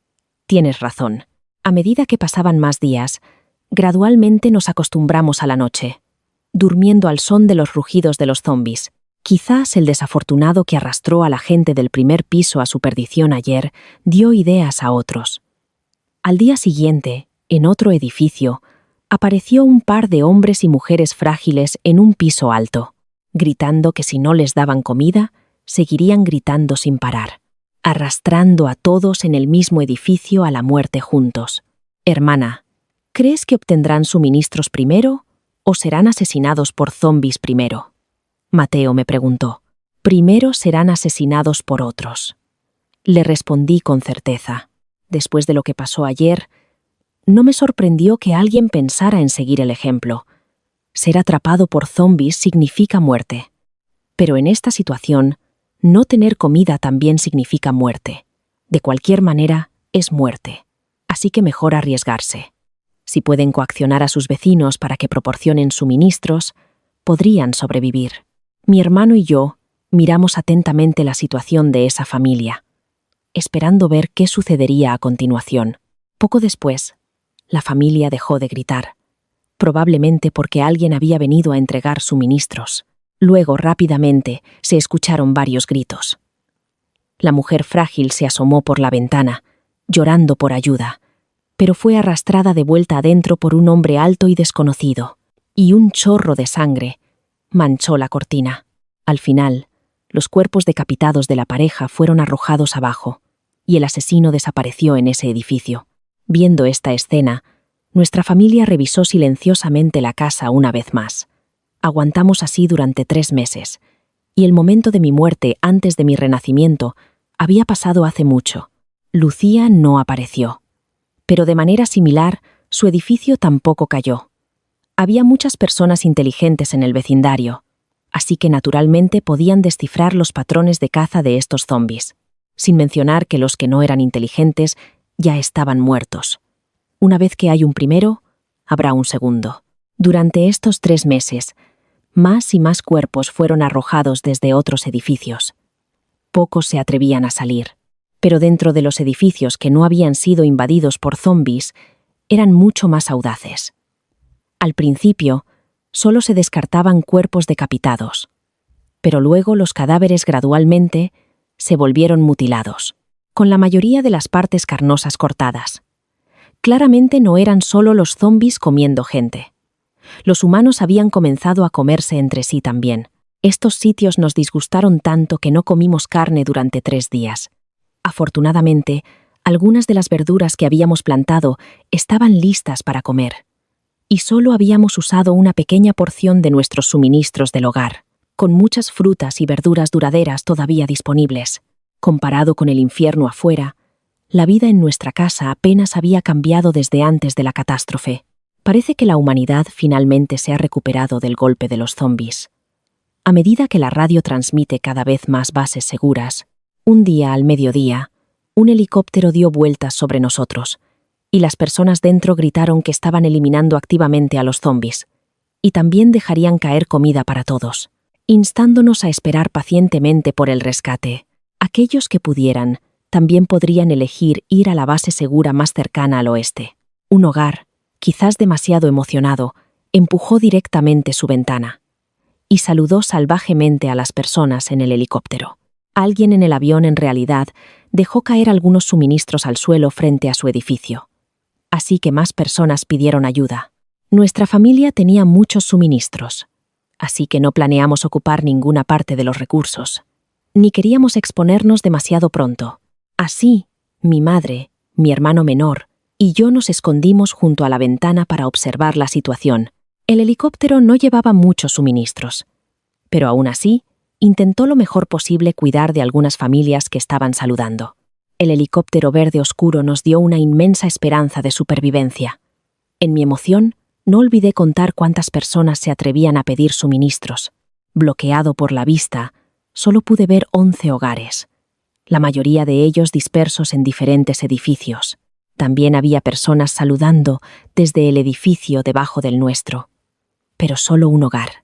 Tienes razón. A medida que pasaban más días, gradualmente nos acostumbramos a la noche, durmiendo al son de los rugidos de los zombis. Quizás el desafortunado que arrastró a la gente del primer piso a su perdición ayer dio ideas a otros. Al día siguiente, en otro edificio, apareció un par de hombres y mujeres frágiles en un piso alto, gritando que si no les daban comida, seguirían gritando sin parar, arrastrando a todos en el mismo edificio a la muerte juntos. Hermana, ¿crees que obtendrán suministros primero o serán asesinados por zombis primero? Mateo me preguntó. Primero serán asesinados por otros. Le respondí con certeza. Después de lo que pasó ayer, no me sorprendió que alguien pensara en seguir el ejemplo. Ser atrapado por zombis significa muerte. Pero en esta situación, no tener comida también significa muerte. De cualquier manera, es muerte. Así que mejor arriesgarse. Si pueden coaccionar a sus vecinos para que proporcionen suministros, podrían sobrevivir. Mi hermano y yo miramos atentamente la situación de esa familia, esperando ver qué sucedería a continuación. Poco después, la familia dejó de gritar, probablemente porque alguien había venido a entregar suministros. Luego, rápidamente, se escucharon varios gritos. La mujer frágil se asomó por la ventana, llorando por ayuda, pero fue arrastrada de vuelta adentro por un hombre alto y desconocido, y un chorro de sangre manchó la cortina. Al final, los cuerpos decapitados de la pareja fueron arrojados abajo, y el asesino desapareció en ese edificio. Viendo esta escena, nuestra familia revisó silenciosamente la casa una vez más. Aguantamos así durante 3 meses, y el momento de mi muerte antes de mi renacimiento había pasado hace mucho. Lucía no apareció. Pero de manera similar, su edificio tampoco cayó. Había muchas personas inteligentes en el vecindario, así que naturalmente podían descifrar los patrones de caza de estos zombis, sin mencionar que los que no eran inteligentes ya estaban muertos. Una vez que hay un primero, habrá un segundo. Durante estos 3 meses, más y más cuerpos fueron arrojados desde otros edificios. Pocos se atrevían a salir, pero dentro de los edificios que no habían sido invadidos por zombis, eran mucho más audaces. Al principio, solo se descartaban cuerpos decapitados, pero luego los cadáveres gradualmente se volvieron mutilados, con la mayoría de las partes carnosas cortadas. Claramente no eran solo los zombis comiendo gente. Los humanos habían comenzado a comerse entre sí también. Estos sitios nos disgustaron tanto que no comimos carne durante 3 días. Afortunadamente, algunas de las verduras que habíamos plantado estaban listas para comer, y solo habíamos usado una pequeña porción de nuestros suministros del hogar, con muchas frutas y verduras duraderas todavía disponibles. Comparado con el infierno afuera, la vida en nuestra casa apenas había cambiado desde antes de la catástrofe. Parece que la humanidad finalmente se ha recuperado del golpe de los zombis. A medida que la radio transmite cada vez más bases seguras, un día al mediodía, un helicóptero dio vueltas sobre nosotros, y las personas dentro gritaron que estaban eliminando activamente a los zombis, y también dejarían caer comida para todos, instándonos a esperar pacientemente por el rescate. Aquellos que pudieran, también podrían elegir ir a la base segura más cercana al oeste. Un hogar, quizás demasiado emocionado, empujó directamente su ventana y saludó salvajemente a las personas en el helicóptero. Alguien en el avión en realidad dejó caer algunos suministros al suelo frente a su edificio. Así que más personas pidieron ayuda. Nuestra familia tenía muchos suministros, así que no planeamos ocupar ninguna parte de los recursos, ni queríamos exponernos demasiado pronto. Así, mi madre, mi hermano menor y yo nos escondimos junto a la ventana para observar la situación. El helicóptero no llevaba muchos suministros, pero aún así, intentó lo mejor posible cuidar de algunas familias que estaban saludando. El helicóptero verde oscuro nos dio una inmensa esperanza de supervivencia. En mi emoción, no olvidé contar cuántas personas se atrevían a pedir suministros. Bloqueado por la vista, solo pude ver 11 hogares, la mayoría de ellos dispersos en diferentes edificios. También había personas saludando desde el edificio debajo del nuestro. pero solo un hogar.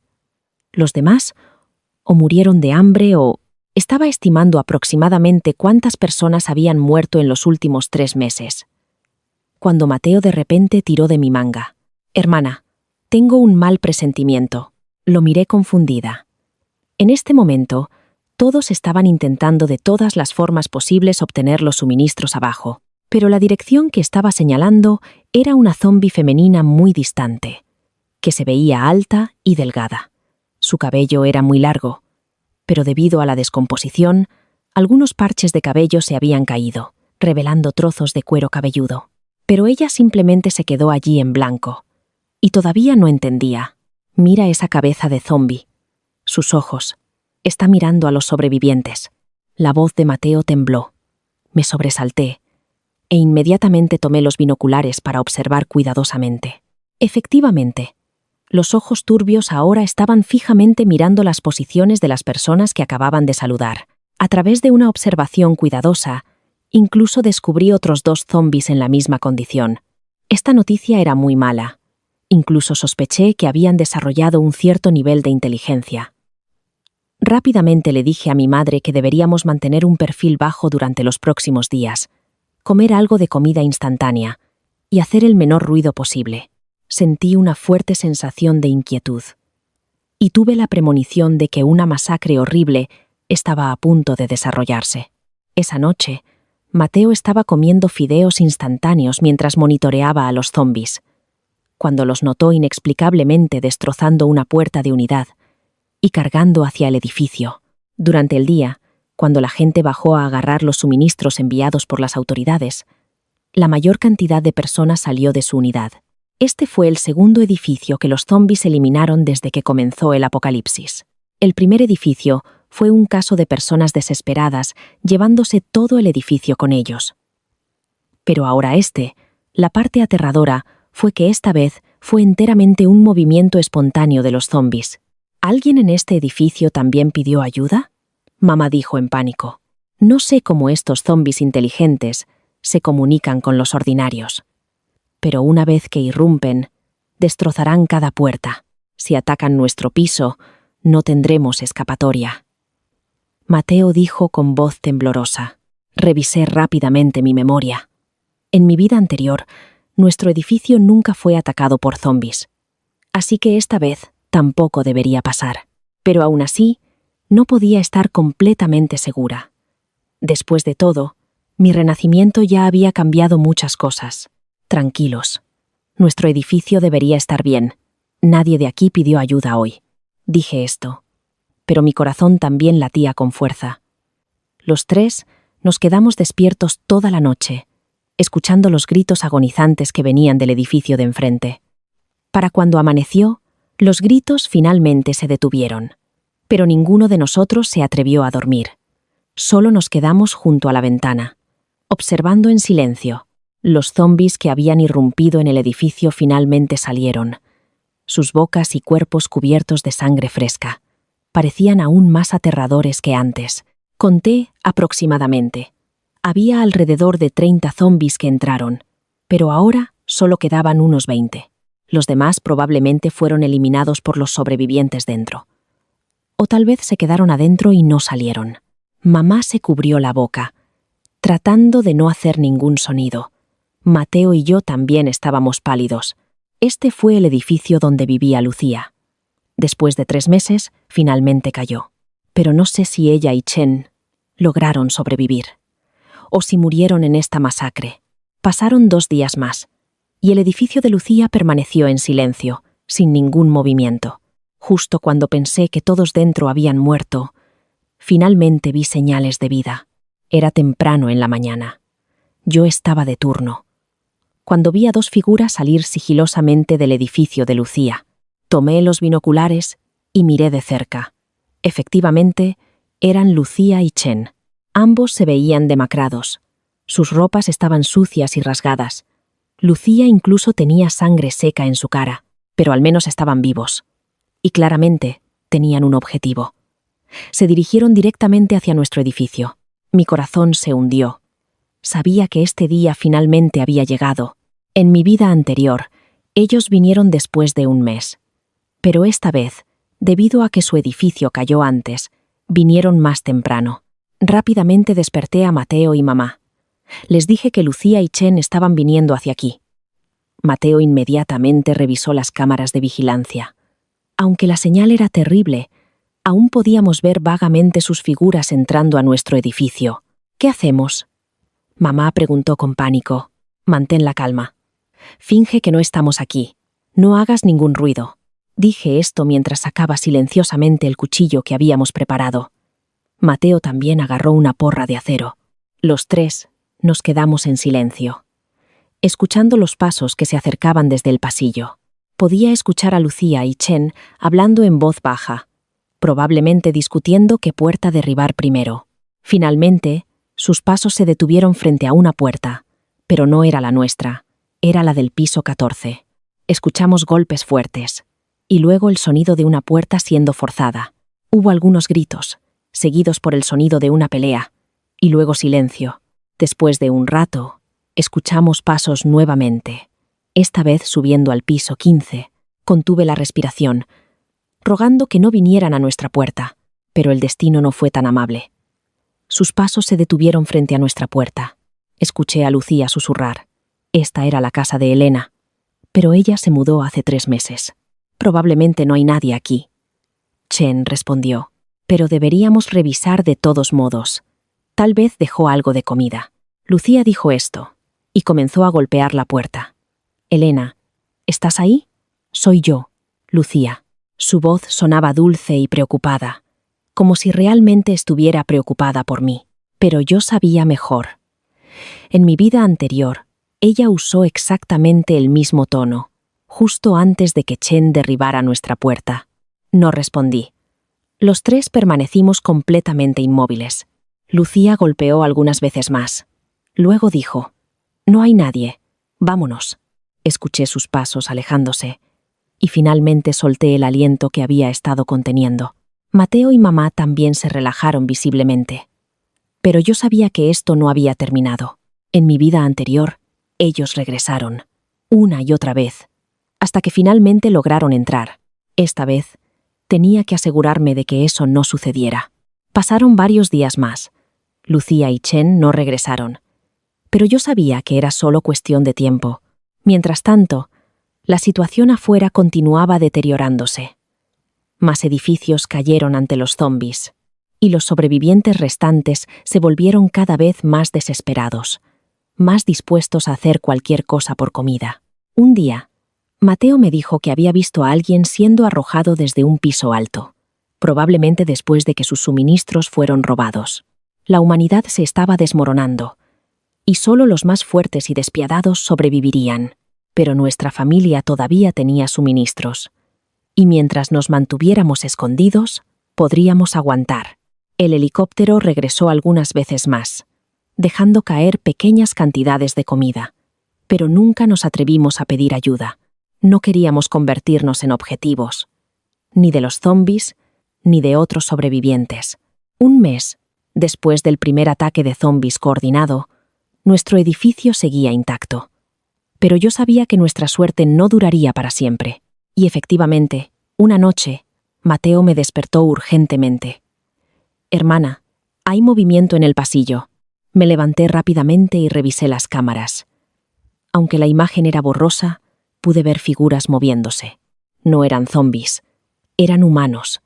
Los demás o murieron de hambre o... Estaba estimando aproximadamente cuántas personas habían muerto en los últimos 3 meses. Cuando Mateo de repente tiró de mi manga. «Hermana, tengo un mal presentimiento». Lo miré confundida. En este momento, todos estaban intentando de todas las formas posibles obtener los suministros abajo, pero la dirección que estaba señalando era una zombi femenina muy distante, que se veía alta y delgada. Su cabello era muy largo, pero debido a la descomposición, algunos parches de cabello se habían caído, revelando trozos de cuero cabelludo. Pero ella simplemente se quedó allí en blanco. Y todavía no entendía. Mira esa cabeza de zombi. Sus ojos. Está mirando a los sobrevivientes. La voz de Mateo tembló. Me sobresalté, e inmediatamente tomé los binoculares para observar cuidadosamente. Efectivamente, los ojos turbios ahora estaban fijamente mirando las posiciones de las personas que acababan de saludar. A través de una observación cuidadosa, incluso descubrí otros 2 zombis en la misma condición. Esta noticia era muy mala. Incluso sospeché que habían desarrollado un cierto nivel de inteligencia. Rápidamente le dije a mi madre que deberíamos mantener un perfil bajo durante los próximos días, comer algo de comida instantánea y hacer el menor ruido posible. Sentí una fuerte sensación de inquietud. Y tuve la premonición de que una masacre horrible estaba a punto de desarrollarse. Esa noche, Mateo estaba comiendo fideos instantáneos mientras monitoreaba a los zombis, cuando los notó inexplicablemente destrozando una puerta de unidad y cargando hacia el edificio. Durante el día, cuando la gente bajó a agarrar los suministros enviados por las autoridades, la mayor cantidad de personas salió de su unidad. Este fue el segundo edificio que los zombis eliminaron desde que comenzó el apocalipsis. El primer edificio fue un caso de personas desesperadas llevándose todo el edificio con ellos. Pero ahora la parte aterradora, fue que esta vez fue enteramente un movimiento espontáneo de los zombis. ¿Alguien en este edificio también pidió ayuda?, mamá dijo en pánico. No sé cómo estos zombis inteligentes se comunican con los ordinarios. Pero una vez que irrumpen, destrozarán cada puerta. Si atacan nuestro piso, no tendremos escapatoria. Mateo dijo con voz temblorosa. Revisé rápidamente mi memoria. En mi vida anterior, nuestro edificio nunca fue atacado por zombis. Así que esta vez tampoco debería pasar. Pero aún así, no podía estar completamente segura. Después de todo, mi renacimiento ya había cambiado muchas cosas. Tranquilos. Nuestro edificio debería estar bien. Nadie de aquí pidió ayuda hoy. Dije esto. Pero mi corazón también latía con fuerza. Los 3 nos quedamos despiertos toda la noche, escuchando los gritos agonizantes que venían del edificio de enfrente. Para cuando amaneció, los gritos finalmente se detuvieron. Pero ninguno de nosotros se atrevió a dormir. Solo nos quedamos junto a la ventana, observando en silencio. Los zombis que habían irrumpido en el edificio finalmente salieron, sus bocas y cuerpos cubiertos de sangre fresca. Parecían aún más aterradores que antes. Conté aproximadamente. Había alrededor de 30 zombis que entraron, pero ahora solo quedaban unos 20. Los demás probablemente fueron eliminados por los sobrevivientes dentro. O tal vez se quedaron adentro y no salieron. Mamá se cubrió la boca, tratando de no hacer ningún sonido. Mateo y yo también estábamos pálidos. Este fue el edificio donde vivía Lucía. Después de 3 meses, finalmente cayó. Pero no sé si ella y Chen lograron sobrevivir, o si murieron en esta masacre. Pasaron 2 días más, y el edificio de Lucía permaneció en silencio, sin ningún movimiento. Justo cuando pensé que todos dentro habían muerto, finalmente vi señales de vida. Era temprano en la mañana. Yo estaba de turno. Cuando vi a 2 figuras salir sigilosamente del edificio de Lucía, tomé los binoculares y miré de cerca. Efectivamente, eran Lucía y Chen. Ambos se veían demacrados. Sus ropas estaban sucias y rasgadas. Lucía incluso tenía sangre seca en su cara, pero al menos estaban vivos. Y claramente tenían un objetivo. Se dirigieron directamente hacia nuestro edificio. Mi corazón se hundió. Sabía que este día finalmente había llegado. En mi vida anterior, ellos vinieron después de 1 mes. Pero esta vez, debido a que su edificio cayó antes, vinieron más temprano. Rápidamente desperté a Mateo y mamá. Les dije que Lucía y Chen estaban viniendo hacia aquí. Mateo inmediatamente revisó las cámaras de vigilancia. Aunque la señal era terrible, aún podíamos ver vagamente sus figuras entrando a nuestro edificio. ¿Qué hacemos? Mamá preguntó con pánico. Mantén la calma. Finge que no estamos aquí. No hagas ningún ruido. Dije esto mientras sacaba silenciosamente el cuchillo que habíamos preparado. Mateo también agarró una porra de acero. Los tres nos quedamos en silencio, escuchando los pasos que se acercaban desde el pasillo. Podía escuchar a Lucía y Chen hablando en voz baja, probablemente discutiendo qué puerta derribar primero. Finalmente, sus pasos se detuvieron frente a una puerta, pero no era la nuestra, era la del piso 14. Escuchamos golpes fuertes, y luego el sonido de una puerta siendo forzada. Hubo algunos gritos, seguidos por el sonido de una pelea, y luego silencio. Después de un rato, escuchamos pasos nuevamente, esta vez subiendo al piso 15. Contuve la respiración, rogando que no vinieran a nuestra puerta, pero el destino no fue tan amable. Sus pasos se detuvieron frente a nuestra puerta. Escuché a Lucía susurrar. Esta era la casa de Elena, pero ella se mudó hace 3 meses. Probablemente no hay nadie aquí. Chen respondió, pero deberíamos revisar de todos modos. Tal vez dejó algo de comida. Lucía dijo esto, y comenzó a golpear la puerta. Elena, ¿estás ahí? Soy yo, Lucía. Su voz sonaba dulce y preocupada, como si realmente estuviera preocupada por mí. Pero yo sabía mejor. En mi vida anterior, ella usó exactamente el mismo tono, justo antes de que Chen derribara nuestra puerta. No respondí. Los tres permanecimos completamente inmóviles. Lucía golpeó algunas veces más. Luego dijo, «No hay nadie. Vámonos». Escuché sus pasos alejándose, y finalmente solté el aliento que había estado conteniendo. Mateo y mamá también se relajaron visiblemente. Pero yo sabía que esto no había terminado. En mi vida anterior, ellos regresaron, una y otra vez, hasta que finalmente lograron entrar. Esta vez, tenía que asegurarme de que eso no sucediera. Pasaron varios días más. Lucía y Chen no regresaron, pero yo sabía que era solo cuestión de tiempo. Mientras tanto, la situación afuera continuaba deteriorándose. Más edificios cayeron ante los zombies, y los sobrevivientes restantes se volvieron cada vez más desesperados, más dispuestos a hacer cualquier cosa por comida. Un día, Mateo me dijo que había visto a alguien siendo arrojado desde un piso alto, probablemente después de que sus suministros fueron robados. La humanidad se estaba desmoronando, y solo los más fuertes y despiadados sobrevivirían, pero nuestra familia todavía tenía suministros, y mientras nos mantuviéramos escondidos, podríamos aguantar. El helicóptero regresó algunas veces más, dejando caer pequeñas cantidades de comida, pero nunca nos atrevimos a pedir ayuda. No queríamos convertirnos en objetivos, ni de los zombies, ni de otros sobrevivientes. Un mes después del primer ataque de zombies coordinado, nuestro edificio seguía intacto. Pero yo sabía que nuestra suerte no duraría para siempre. Y efectivamente, una noche, Mateo me despertó urgentemente. «Hermana, hay movimiento en el pasillo». Me levanté rápidamente y revisé las cámaras. Aunque la imagen era borrosa, pude ver figuras moviéndose. No eran zombies, eran humanos,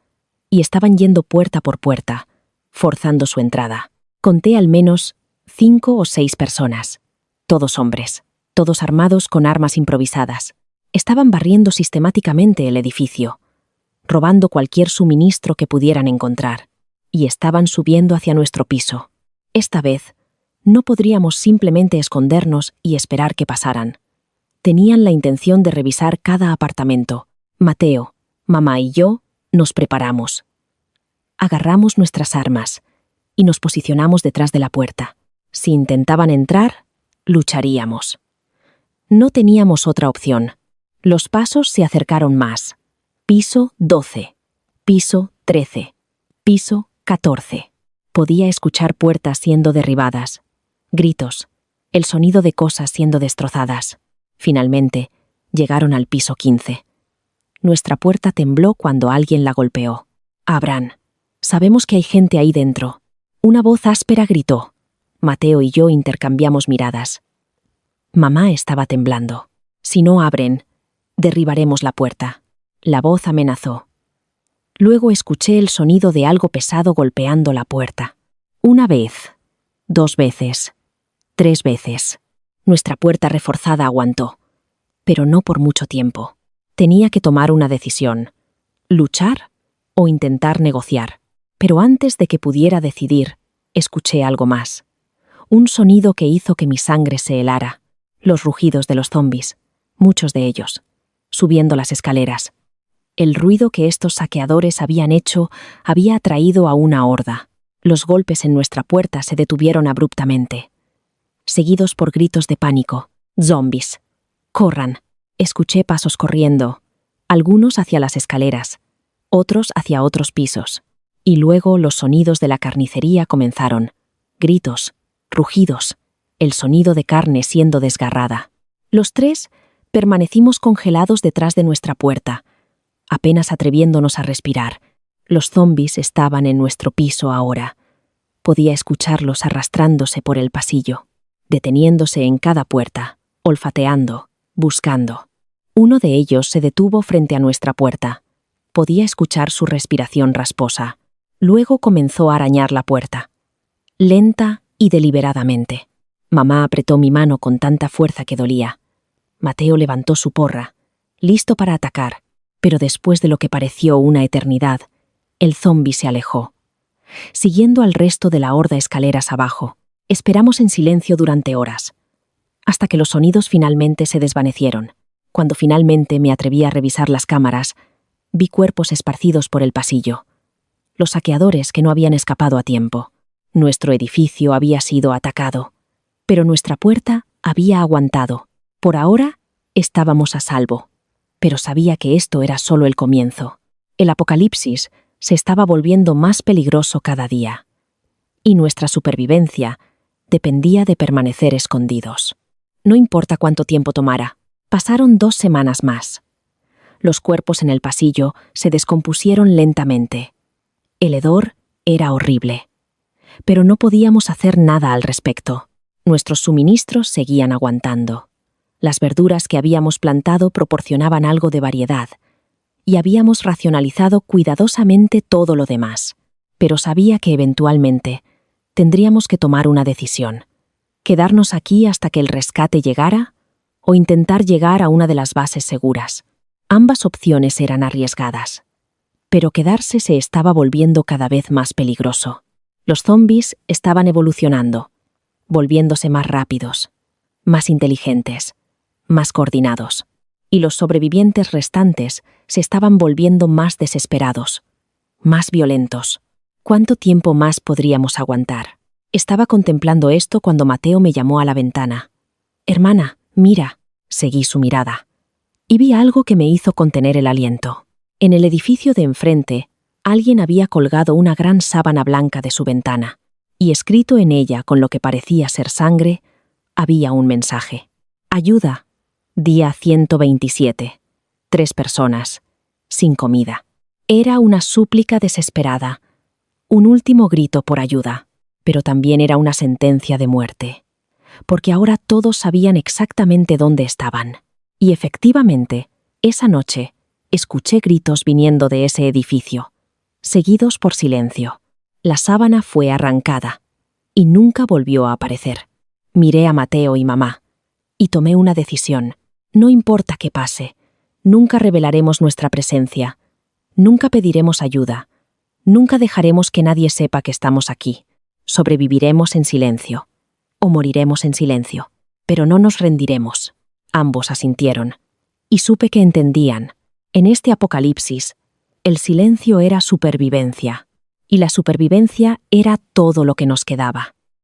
y estaban yendo puerta por puerta, forzando su entrada. Conté al menos 5 o 6 personas, todos hombres, todos armados con armas improvisadas. Estaban barriendo sistemáticamente el edificio, robando cualquier suministro que pudieran encontrar, y estaban subiendo hacia nuestro piso. Esta vez, no podríamos simplemente escondernos y esperar que pasaran. Tenían la intención de revisar cada apartamento. Mateo, mamá y yo nos preparamos. Agarramos nuestras armas y nos posicionamos detrás de la puerta. Si intentaban entrar, lucharíamos. No teníamos otra opción. Los pasos se acercaron más. Piso 12, piso 13, piso 14. Podía escuchar puertas siendo derribadas, gritos, el sonido de cosas siendo destrozadas. Finalmente, llegaron al piso 15. Nuestra puerta tembló cuando alguien la golpeó. «Abran. Sabemos que hay gente ahí dentro». Una voz áspera gritó. Mateo y yo intercambiamos miradas. Mamá estaba temblando. «Si no abren, derribaremos la puerta». La voz amenazó. Luego escuché el sonido de algo pesado golpeando la puerta. Una vez, 2 veces, 3 veces. Nuestra puerta reforzada aguantó, pero no por mucho tiempo. Tenía que tomar una decisión: luchar o intentar negociar. Pero antes de que pudiera decidir, escuché algo más. Un sonido que hizo que mi sangre se helara. Los rugidos de los zombis, muchos de ellos, subiendo las escaleras. El ruido que estos saqueadores habían hecho había atraído a una horda. Los golpes en nuestra puerta se detuvieron abruptamente, seguidos por gritos de pánico. «¡Zombies! ¡Corran!». Escuché pasos corriendo, algunos hacia las escaleras, otros hacia otros pisos. Y luego los sonidos de la carnicería comenzaron. Gritos, rugidos, el sonido de carne siendo desgarrada. Los 3 permanecimos congelados detrás de nuestra puerta, apenas atreviéndonos a respirar. Los zombis estaban en nuestro piso ahora. Podía escucharlos arrastrándose por el pasillo, deteniéndose en cada puerta, olfateando, buscando. Uno de ellos se detuvo frente a nuestra puerta. Podía escuchar su respiración rasposa. Luego comenzó a arañar la puerta, lenta y deliberadamente. Mamá apretó mi mano con tanta fuerza que dolía. Mateo levantó su porra, listo para atacar, pero después de lo que pareció una eternidad, el zombi se alejó. Siguiendo al resto de la horda escaleras abajo, esperamos en silencio durante horas, hasta que los sonidos finalmente se desvanecieron. Cuando finalmente me atreví a revisar las cámaras, vi cuerpos esparcidos por el pasillo. Los saqueadores que no habían escapado a tiempo. Nuestro edificio había sido atacado, pero nuestra puerta había aguantado. Por ahora, estábamos a salvo, pero sabía que esto era solo el comienzo. El apocalipsis se estaba volviendo más peligroso cada día, y nuestra supervivencia dependía de permanecer escondidos. No importa cuánto tiempo tomara, pasaron 2 semanas más. Los cuerpos en el pasillo se descompusieron lentamente. El hedor era horrible, pero no podíamos hacer nada al respecto. Nuestros suministros seguían aguantando. Las verduras que habíamos plantado proporcionaban algo de variedad, y habíamos racionalizado cuidadosamente todo lo demás. Pero sabía que eventualmente tendríamos que tomar una decisión: quedarnos aquí hasta que el rescate llegara o intentar llegar a una de las bases seguras. Ambas opciones eran arriesgadas, pero quedarse se estaba volviendo cada vez más peligroso. Los zombis estaban evolucionando, volviéndose más rápidos, más inteligentes, más coordinados, y los sobrevivientes restantes se estaban volviendo más desesperados, más violentos. ¿Cuánto tiempo más podríamos aguantar? Estaba contemplando esto cuando Mateo me llamó a la ventana. «Hermana, mira». Seguí su mirada, y vi algo que me hizo contener el aliento. En el edificio de enfrente, alguien había colgado una gran sábana blanca de su ventana, y escrito en ella con lo que parecía ser sangre, había un mensaje. «Ayuda. Día 127. 3 personas. Sin comida». Era una súplica desesperada, un último grito por ayuda, pero también era una sentencia de muerte, porque ahora todos sabían exactamente dónde estaban. Y efectivamente, esa noche, escuché gritos viniendo de ese edificio, seguidos por silencio. La sábana fue arrancada, y nunca volvió a aparecer. Miré a Mateo y mamá, y tomé una decisión. No importa qué pase, nunca revelaremos nuestra presencia, nunca pediremos ayuda, nunca dejaremos que nadie sepa que estamos aquí. Sobreviviremos en silencio, o moriremos en silencio, pero no nos rendiremos. Ambos asintieron, y supe que entendían. En este apocalipsis, el silencio era supervivencia, y la supervivencia era todo lo que nos quedaba.